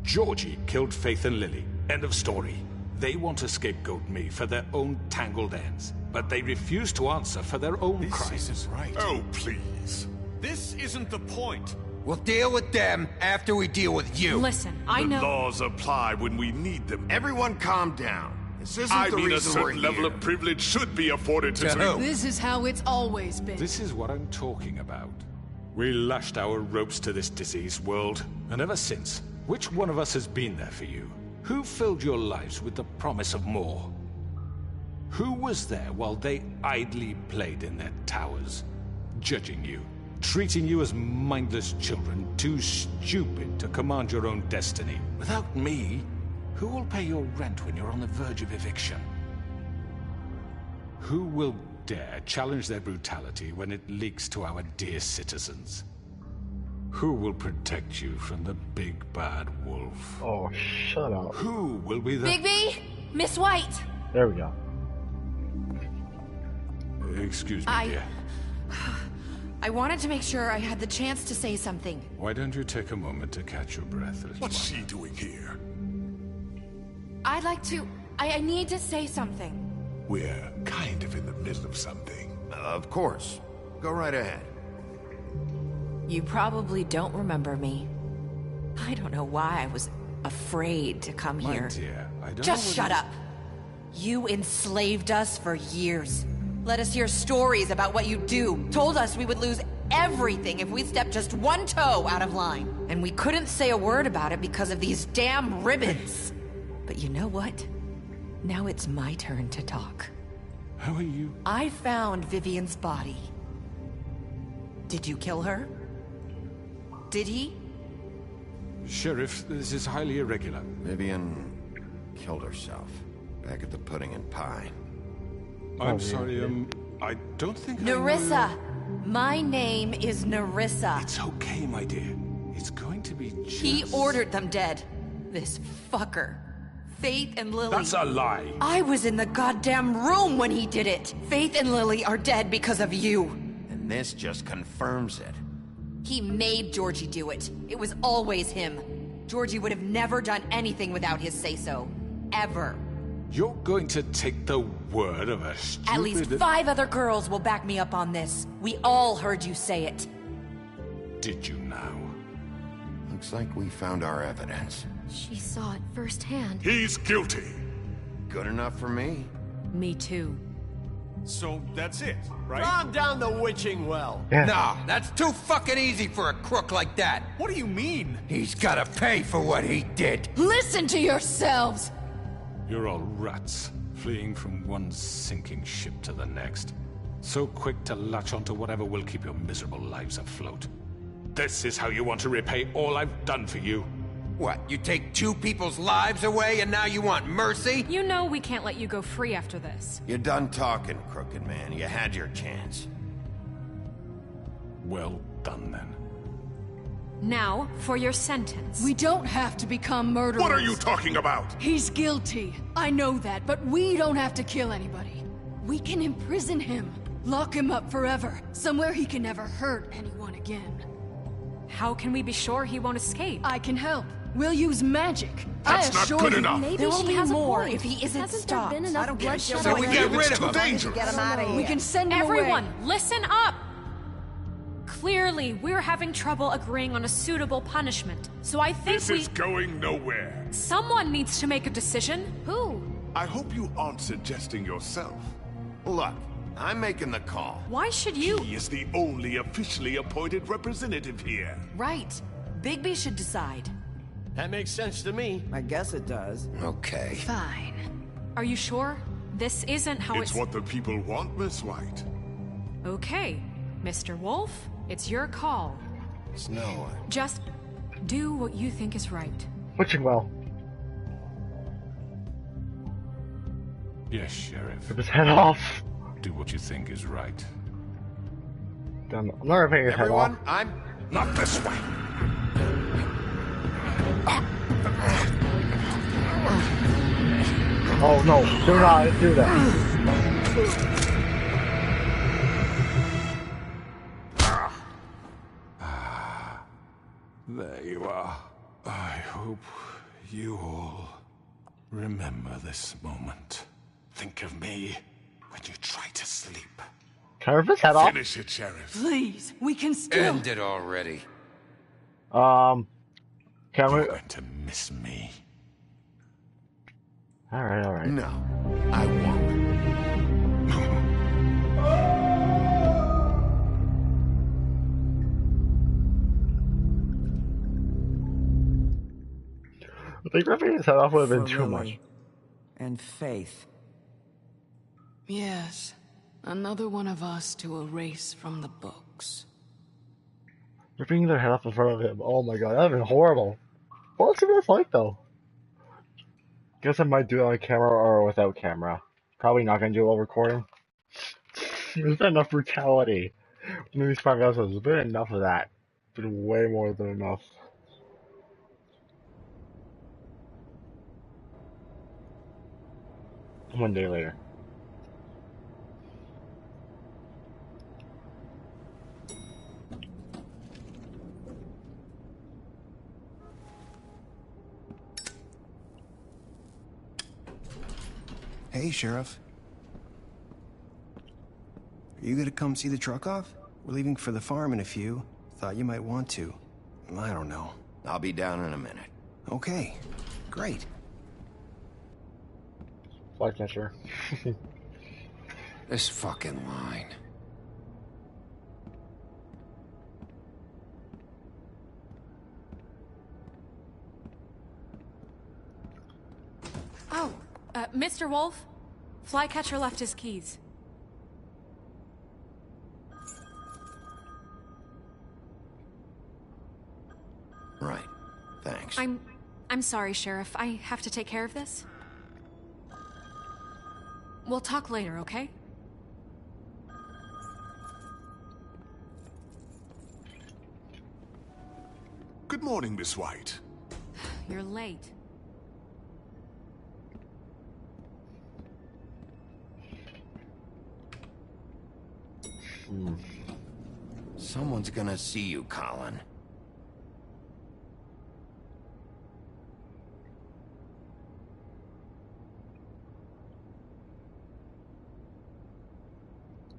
Georgie killed Faith and Lily. End of story. They want to scapegoat me for their own tangled ends, but they refuse to answer for their own crimes. This isn't right. Oh, please. This isn't the point. We'll deal with them after we deal with you. Listen, I know. The laws apply when we need them. Everyone calm down. This isn't I the mean, a reason we're certain level here. of privilege should be afforded to who? This is how it's always been. This is what I'm talking about. We lashed our ropes to this diseased world, and ever since, which one of us has been there for you? Who filled your lives with the promise of more? Who was there while they idly played in their towers, judging you, treating you as mindless children, too stupid to command your own destiny? Without me, who will pay your rent when you're on the verge of eviction? Who will dare challenge their brutality when it leaks to our dear citizens? Who will protect you from the big bad wolf? Oh, shut up. Who will be the... Bigby! Miss White! There we go. Excuse me, dear. I wanted to make sure I had the chance to say something. Why don't you take a moment to catch your breath, little What's one? she doing here? I'd like to... I need to say something. We're kind of in the middle of something. Of course. Go right ahead. You probably don't remember me. I don't know why I was afraid to come My here. dear, I don't Just know shut up. You enslaved us for years. Let us hear stories about what you do. Told us we would lose everything if we stepped just one toe out of line. And we couldn't say a word about it because of these damn ribbons. But you know what? Now it's my turn to talk. How are you? I found Vivian's body. Did you kill her? Did he? Sheriff, this is highly irregular. Vivian killed herself back at the Pudding and Pie. I'm sorry, I don't think Nerissa! My name is Nerissa. It's okay, my dear. It's going to be just... He ordered them dead. This fucker. Faith and Lily. That's a lie. I was in the goddamn room when he did it. Faith and Lily are dead because of you. And this just confirms it. He made Georgie do it. It was always him. Georgie would have never done anything without his say-so. Ever. You're going to take the word of a stupid... At least 5 other girls will back me up on this. We all heard you say it. Did you now? Looks like we found our evidence. She saw it firsthand. He's guilty. Good enough for me. Me too. So that's it, right? Calm down the witching well. No, that's too fucking easy for a crook like that. What do you mean? He's gotta pay for what he did. Listen to yourselves! You're all rats, fleeing from one sinking ship to the next. So quick to latch onto whatever will keep your miserable lives afloat. This is how you want to repay all I've done for you? What, you take 2 people's lives away and now you want mercy? You know we can't let you go free after this. You're done talking, crooked man. You had your chance. Well done, then. Now, for your sentence. We don't have to become murderers. What are you talking about? He's guilty. I know that, but we don't have to kill anybody. We can imprison him. Lock him up forever. Somewhere he can never hurt anyone again. How can we be sure he won't escape? I can help. We'll use magic. That's I not assure good you. enough. Maybe There will she be has more a point. if he isn't Hasn't stopped. there been enough I don't get it. bloodshed So we already? get rid of Too him. dangerous. Get him out of here. We can send him Everyone, away. listen up! Clearly, we're having trouble agreeing on a suitable punishment. So I think This is going nowhere. someone needs to make a decision. Who? I hope you aren't suggesting yourself. Look, I'm making the call. Why should you? He is the only officially appointed representative here. Right. Bigby should decide. That makes sense to me. I guess it does. Okay. Fine. Are you sure? This isn't how It's what the people want, Miss White. Okay, Mr. Wolf, it's your call. Snow. Just do what you think is right. Witching well. Yes, Sheriff. Rip his head off. Do what you think is right. I'm not ripping his head off. Everyone, I'm... Not this way. Oh no, do not do that. There you are. I hope you all remember this moment. Think of me when you try to sleep. Can I rip his head off? Finish it, Sheriff. Please, we can still... End it already. Can we... You're going to miss me. Alright. No, I won't. I think ripping his head off would have been too much. And Faith. Yes, another one of us to erase from the books. Ripping their head off in front of him. Oh my god, that would have been horrible. What's it gonna like though? Guess I might do it on camera or without camera. Probably not gonna do it while recording. There's been enough brutality in these 5 episodes. There's been enough of that. Been way more than enough. One day later. Hey, Sheriff. Are you gonna come see the truck off? We're leaving for the farm in a few. Thought you might want to. I don't know. I'll be down in a minute. Okay. Great. Flycatcher. This fucking line. Oh, Mr. Wolf? Flycatcher left his keys. Right. Thanks. I'm sorry, Sheriff. I have to take care of this. We'll talk later, okay? Good morning, Miss White. You're late. Someone's gonna see you, Colin.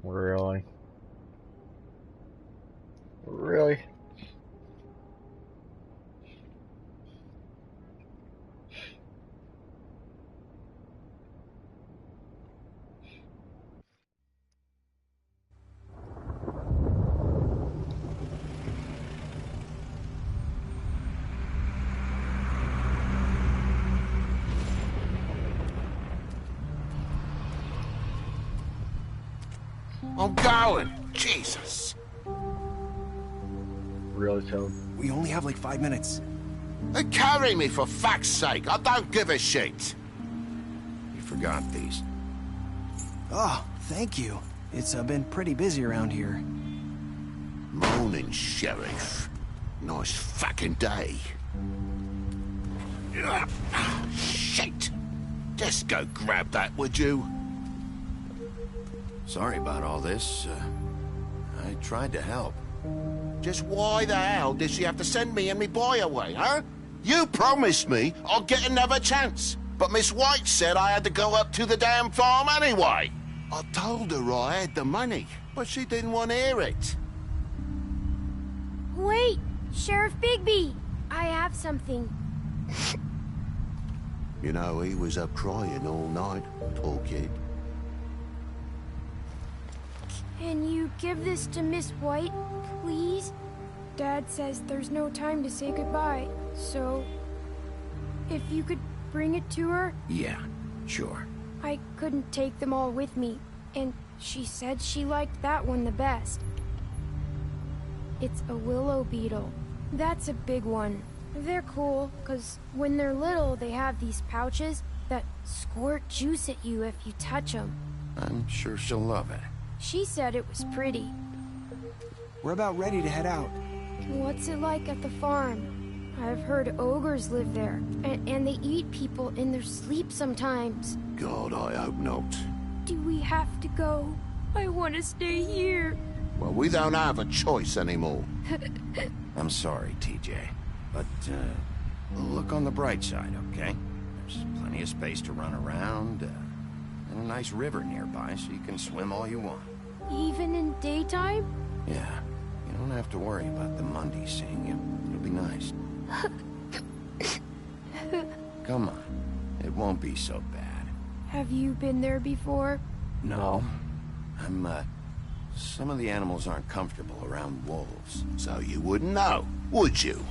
Really? Really? I'm going. Jesus. Really, Toad? We only have like 5 minutes. Carry me for fuck's sake. I don't give a shit. You forgot these. Oh, thank you. It's been pretty busy around here. Morning, Sheriff. Nice fucking day. Shit. Just go grab that, would you? Sorry about all this. I tried to help. Just why the hell did she have to send me and me boy away, huh? You promised me I'd get another chance. But Miss White said I had to go up to the damn farm anyway. I told her I had the money, but she didn't want to hear it. Wait, Sheriff Bigby! I have something. You know, he was up crying all night, poor kid. Can you give this to Miss White, please? Dad says there's no time to say goodbye, so... if you could bring it to her? Yeah, sure. I couldn't take them all with me, and she said she liked that one the best. It's a willow beetle. That's a big one. They're cool, because when they're little, they have these pouches that squirt juice at you if you touch them. I'm sure she'll love it. She said it was pretty. We're about ready to head out. What's it like at the farm? I've heard ogres live there, and they eat people in their sleep sometimes. God, I hope not. Do we have to go? I want to stay here. Well, we don't have a choice anymore. I'm sorry, TJ, but look on the bright side, okay? There's plenty of space to run around, and a nice river nearby so you can swim all you want. Even in daytime? Yeah, you don't have to worry about the Mundies seeing you. It'll be nice. Come on, it won't be so bad. Have you been there before? No. Some of the animals aren't comfortable around wolves. So you wouldn't know, would you?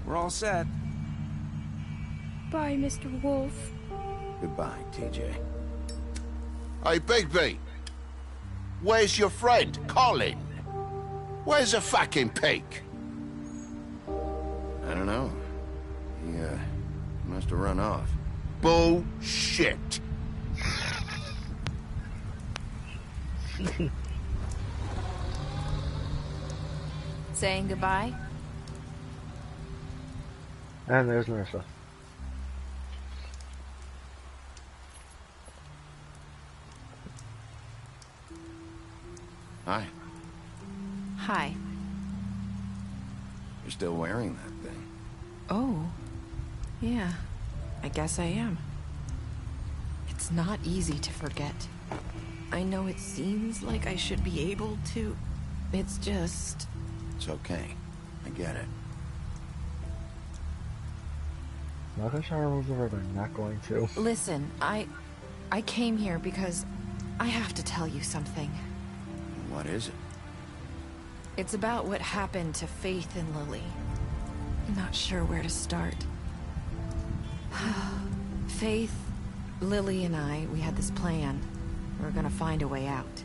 We're all set. Bye, Mr. Wolf. Goodbye, TJ. Hey, Bigby. Where's your friend, Colin? Where's the fucking pig? I don't know. He must have run off. Bullshit. Saying goodbye? And there's Nerissa. Hi. Hi. You're still wearing that thing. Oh. Yeah. I guess I am. It's not easy to forget. I know it seems like I should be able to. It's just... It's okay. I get it. I'm not gonna try to remove the ribbon. I'm not going to. Listen, I came here because I have to tell you something. What is it? It's about what happened to Faith and Lily. I'm not sure where to start. Faith, Lily, and I, we had this plan. We were gonna find a way out.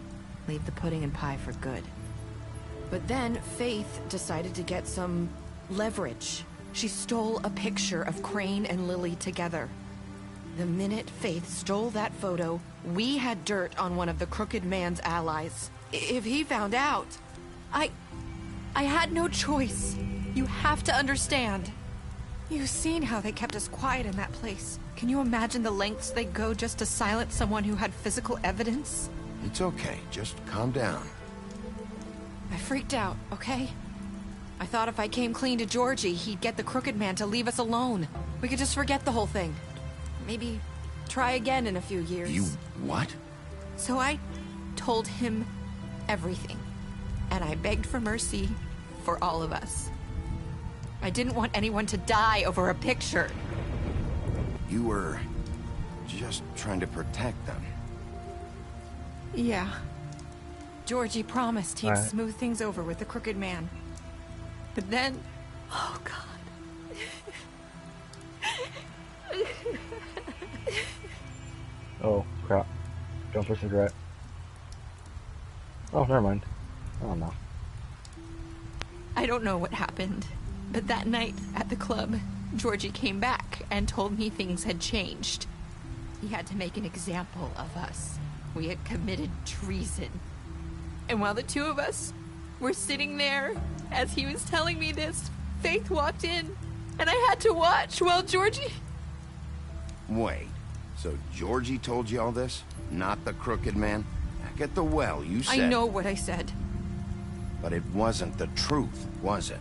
Leave the pudding and pie for good. But then Faith decided to get some leverage. She stole a picture of Crane and Lily together. The minute Faith stole that photo, we had dirt on one of the Crooked Man's allies. If he found out, I had no choice. You have to understand. You've seen how they kept us quiet in that place. Can you imagine the lengths they go just to silence someone who had physical evidence? It's okay. Just calm down. I freaked out, okay? I thought if I came clean to Georgie, he'd get the Crooked Man to leave us alone. We could just forget the whole thing. Maybe try again in a few years. You what? So I told him everything. And I begged for mercy for all of us. I didn't want anyone to die over a picture. You were just trying to protect them. Yeah. Georgie promised he'd smooth things over with the Crooked Man. But then... Oh, God. Oh, crap. Don't push the cigarette. Oh, never mind. I don't know. I don't know what happened, but that night at the club, Georgie came back and told me things had changed. He had to make an example of us. We had committed treason. And while the two of us were sitting there, as he was telling me this, Faith walked in, and I had to watch while Georgie... Wait, so Georgie told you all this? Not the Crooked Man? Back at the well, you said... I know what I said. But it wasn't the truth, was it?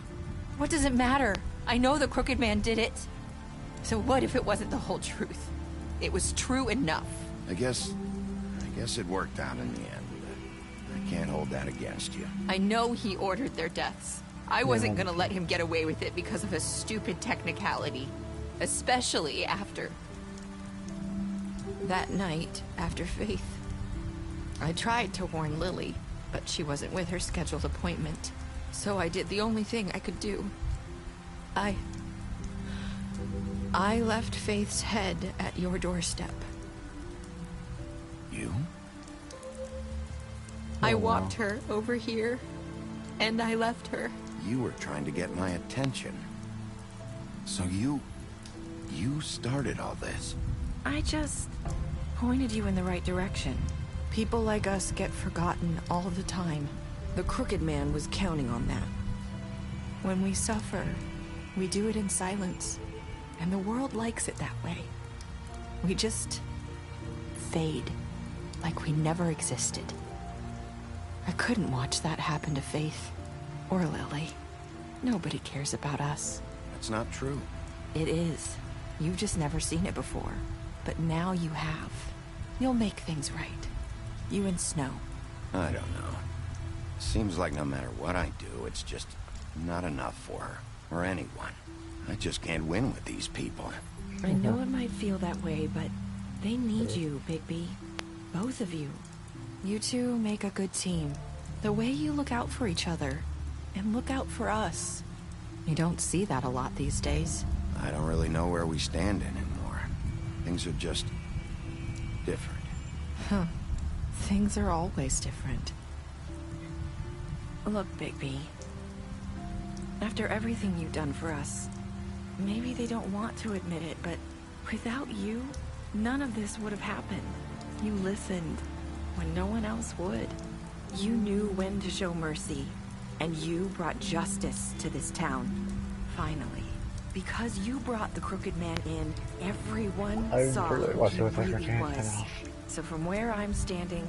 What does it matter? I know the Crooked Man did it. So what if it wasn't the whole truth? It was true enough. I guess it worked out in the end. I can't hold that against you. I know he ordered their deaths. I wasn't gonna let him get away with it because of a stupid technicality. Especially after... that night, after Faith. I tried to warn Lily, but she wasn't with her scheduled appointment. So I did the only thing I could do. I left Faith's head at your doorstep. You? I walked her over here, and I left her. You were trying to get my attention. So you started all this. I just pointed you in the right direction. People like us get forgotten all the time. The Crooked Man was counting on that. When we suffer, we do it in silence. And the world likes it that way. We just fade, like we never existed. I couldn't watch that happen to Faith, or Lily. Nobody cares about us. That's not true. It is. You've just never seen it before. But now you have. You'll make things right. You and Snow. I don't know. Seems like no matter what I do, it's just not enough for her, or anyone. I just can't win with these people. I know it might feel that way, but they need you, Bigby. Both of you. You two make a good team. The way you look out for each other, and look out for us. You don't see that a lot these days. I don't really know where we stand anymore. Things are just different. Huh. Things are always different. Look, Bigby. After everything you've done for us, maybe they don't want to admit it, but without you, none of this would have happened. You listened when no one else would. You knew when to show mercy, and you brought justice to this town. Finally. Because you brought the Crooked Man in, everyone saw who he really was. So from where I'm standing,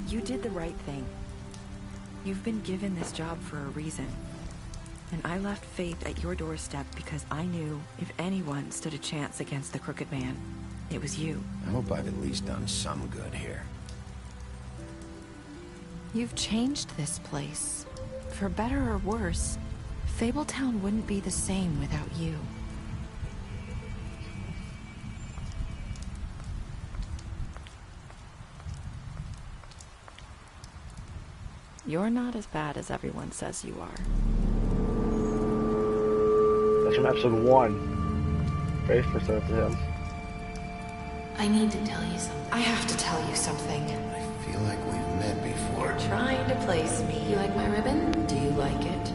you did the right thing. You've been given this job for a reason. And I left Faith at your doorstep because I knew if anyone stood a chance against the Crooked Man, it was you. I hope I've at least done some good here. You've changed this place. For better or worse, Fabletown wouldn't be the same without you. You're not as bad as everyone says you are. That's from episode 1. Faith first said it to him. I need to tell you something. I have to tell you something. I feel like we've met before. You're trying to place me. You like my ribbon? Do you like it?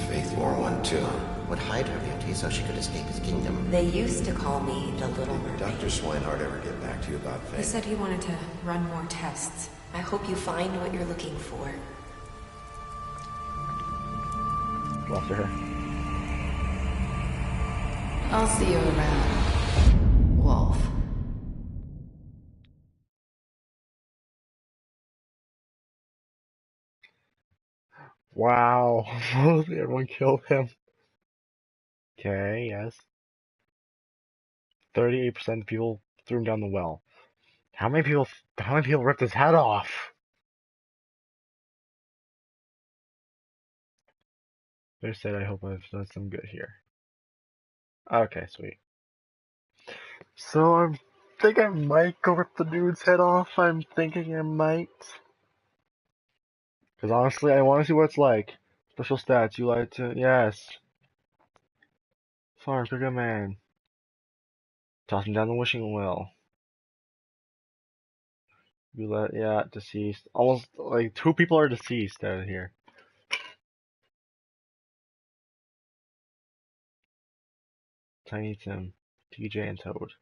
Faith wore one too. Would hide her beauty so she could escape his kingdom. They used to call me the Little Mermaid. Did Dr. Swinehart ever get back to you about Faith? He said he wanted to run more tests. I hope you find what you're looking for. Go after her. I'll see you around, Wolf. Wow. Everyone killed him. Okay, yes. 38% of people threw him down the well. How many people ripped his head off? They said, I hope I've done some good here. Okay, sweet. So I think I might go rip the dude's head off. I'm thinking I might. Because honestly, I want to see what it's like. Special stats, you like to... Yes. Farm, Crooked Man. Toss him down the wishing well. You let... Yeah, deceased. Almost, like, 2 people are deceased out of here. Tiny Tim, TJ, and Toad.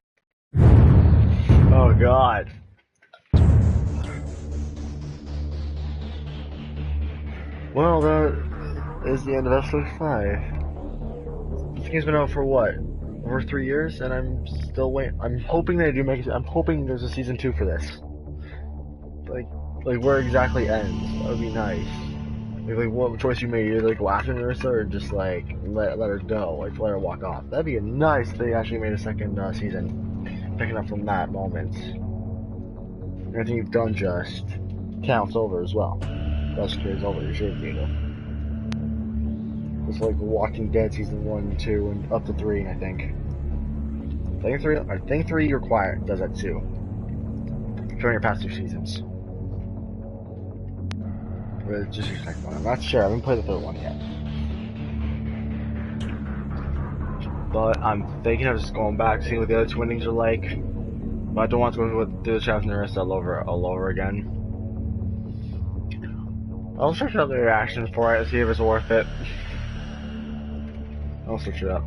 Oh god. Well, that is the end of episode 5. This game's been out for what? Over 3 years, and I'm still waiting. I'm hoping they do make it. I'm hoping there's a season 2 for this. Like where it exactly ends. That would be nice. Like what choice you made, either like go after Nerissa or just like let her go, like let her walk off. That'd be nice if they actually made a second season, picking up from that moment. Everything you've done just counts over as well. That carries over your shave data. It's like Walking Dead season 1 and 2 and up to 3, I think. I think 3 required does that too. Showing your past 2 seasons. Just your second one. I'm not sure. I haven't played the 3rd one yet. But I'm thinking of just going back, seeing what the other 2 endings are like. But I don't want to go with the Travis and Nerissa all over again. I'll search up the reaction for it and see if it's worth it. I'll search it up.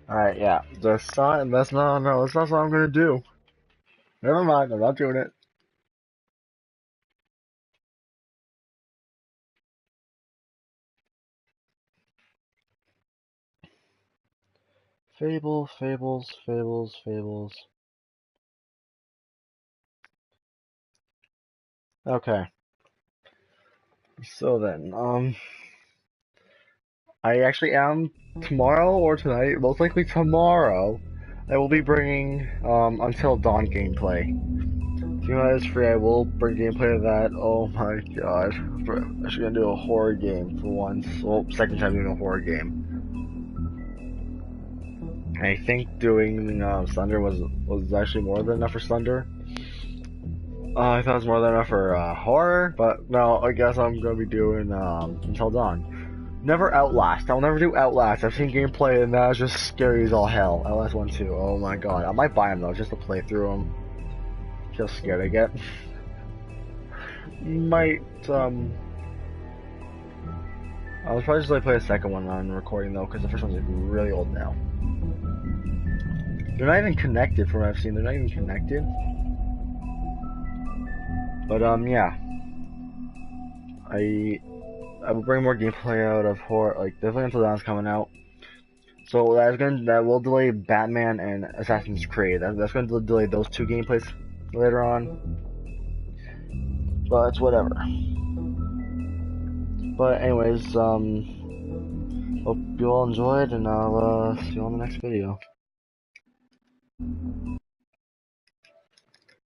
Alright, yeah. That's not what I'm gonna do. Never mind, I'm not doing it. Fables. Okay. So then, I actually am tomorrow or tonight, most likely tomorrow, I will be bringing, Until Dawn gameplay. If you guys free, I will bring gameplay of that. Oh my god. I'm actually gonna do a horror game for once. Well, second time doing a horror game. I think doing Slender was actually more than enough for Slender. I thought it was more than enough for horror, but no, I guess I'm gonna be doing Until Dawn. Never Outlast. I'll never do Outlast. I've seen gameplay and that's just scary as all hell. Outlast 1 too. Oh my god. I might buy them though, just to play through them. Just scared I get. Might I'll probably just like play the second one on recording though, because the first one's like really old now. They're not even connected from what I've seen. They're not even connected. But yeah. I will bring more gameplay out of horror, like definitely Until Dawn's coming out. So that will delay Batman and Assassin's Creed. That's gonna delay those two gameplays later on. But it's whatever. But anyways, hope you all enjoyed, and I'll see you on the next video.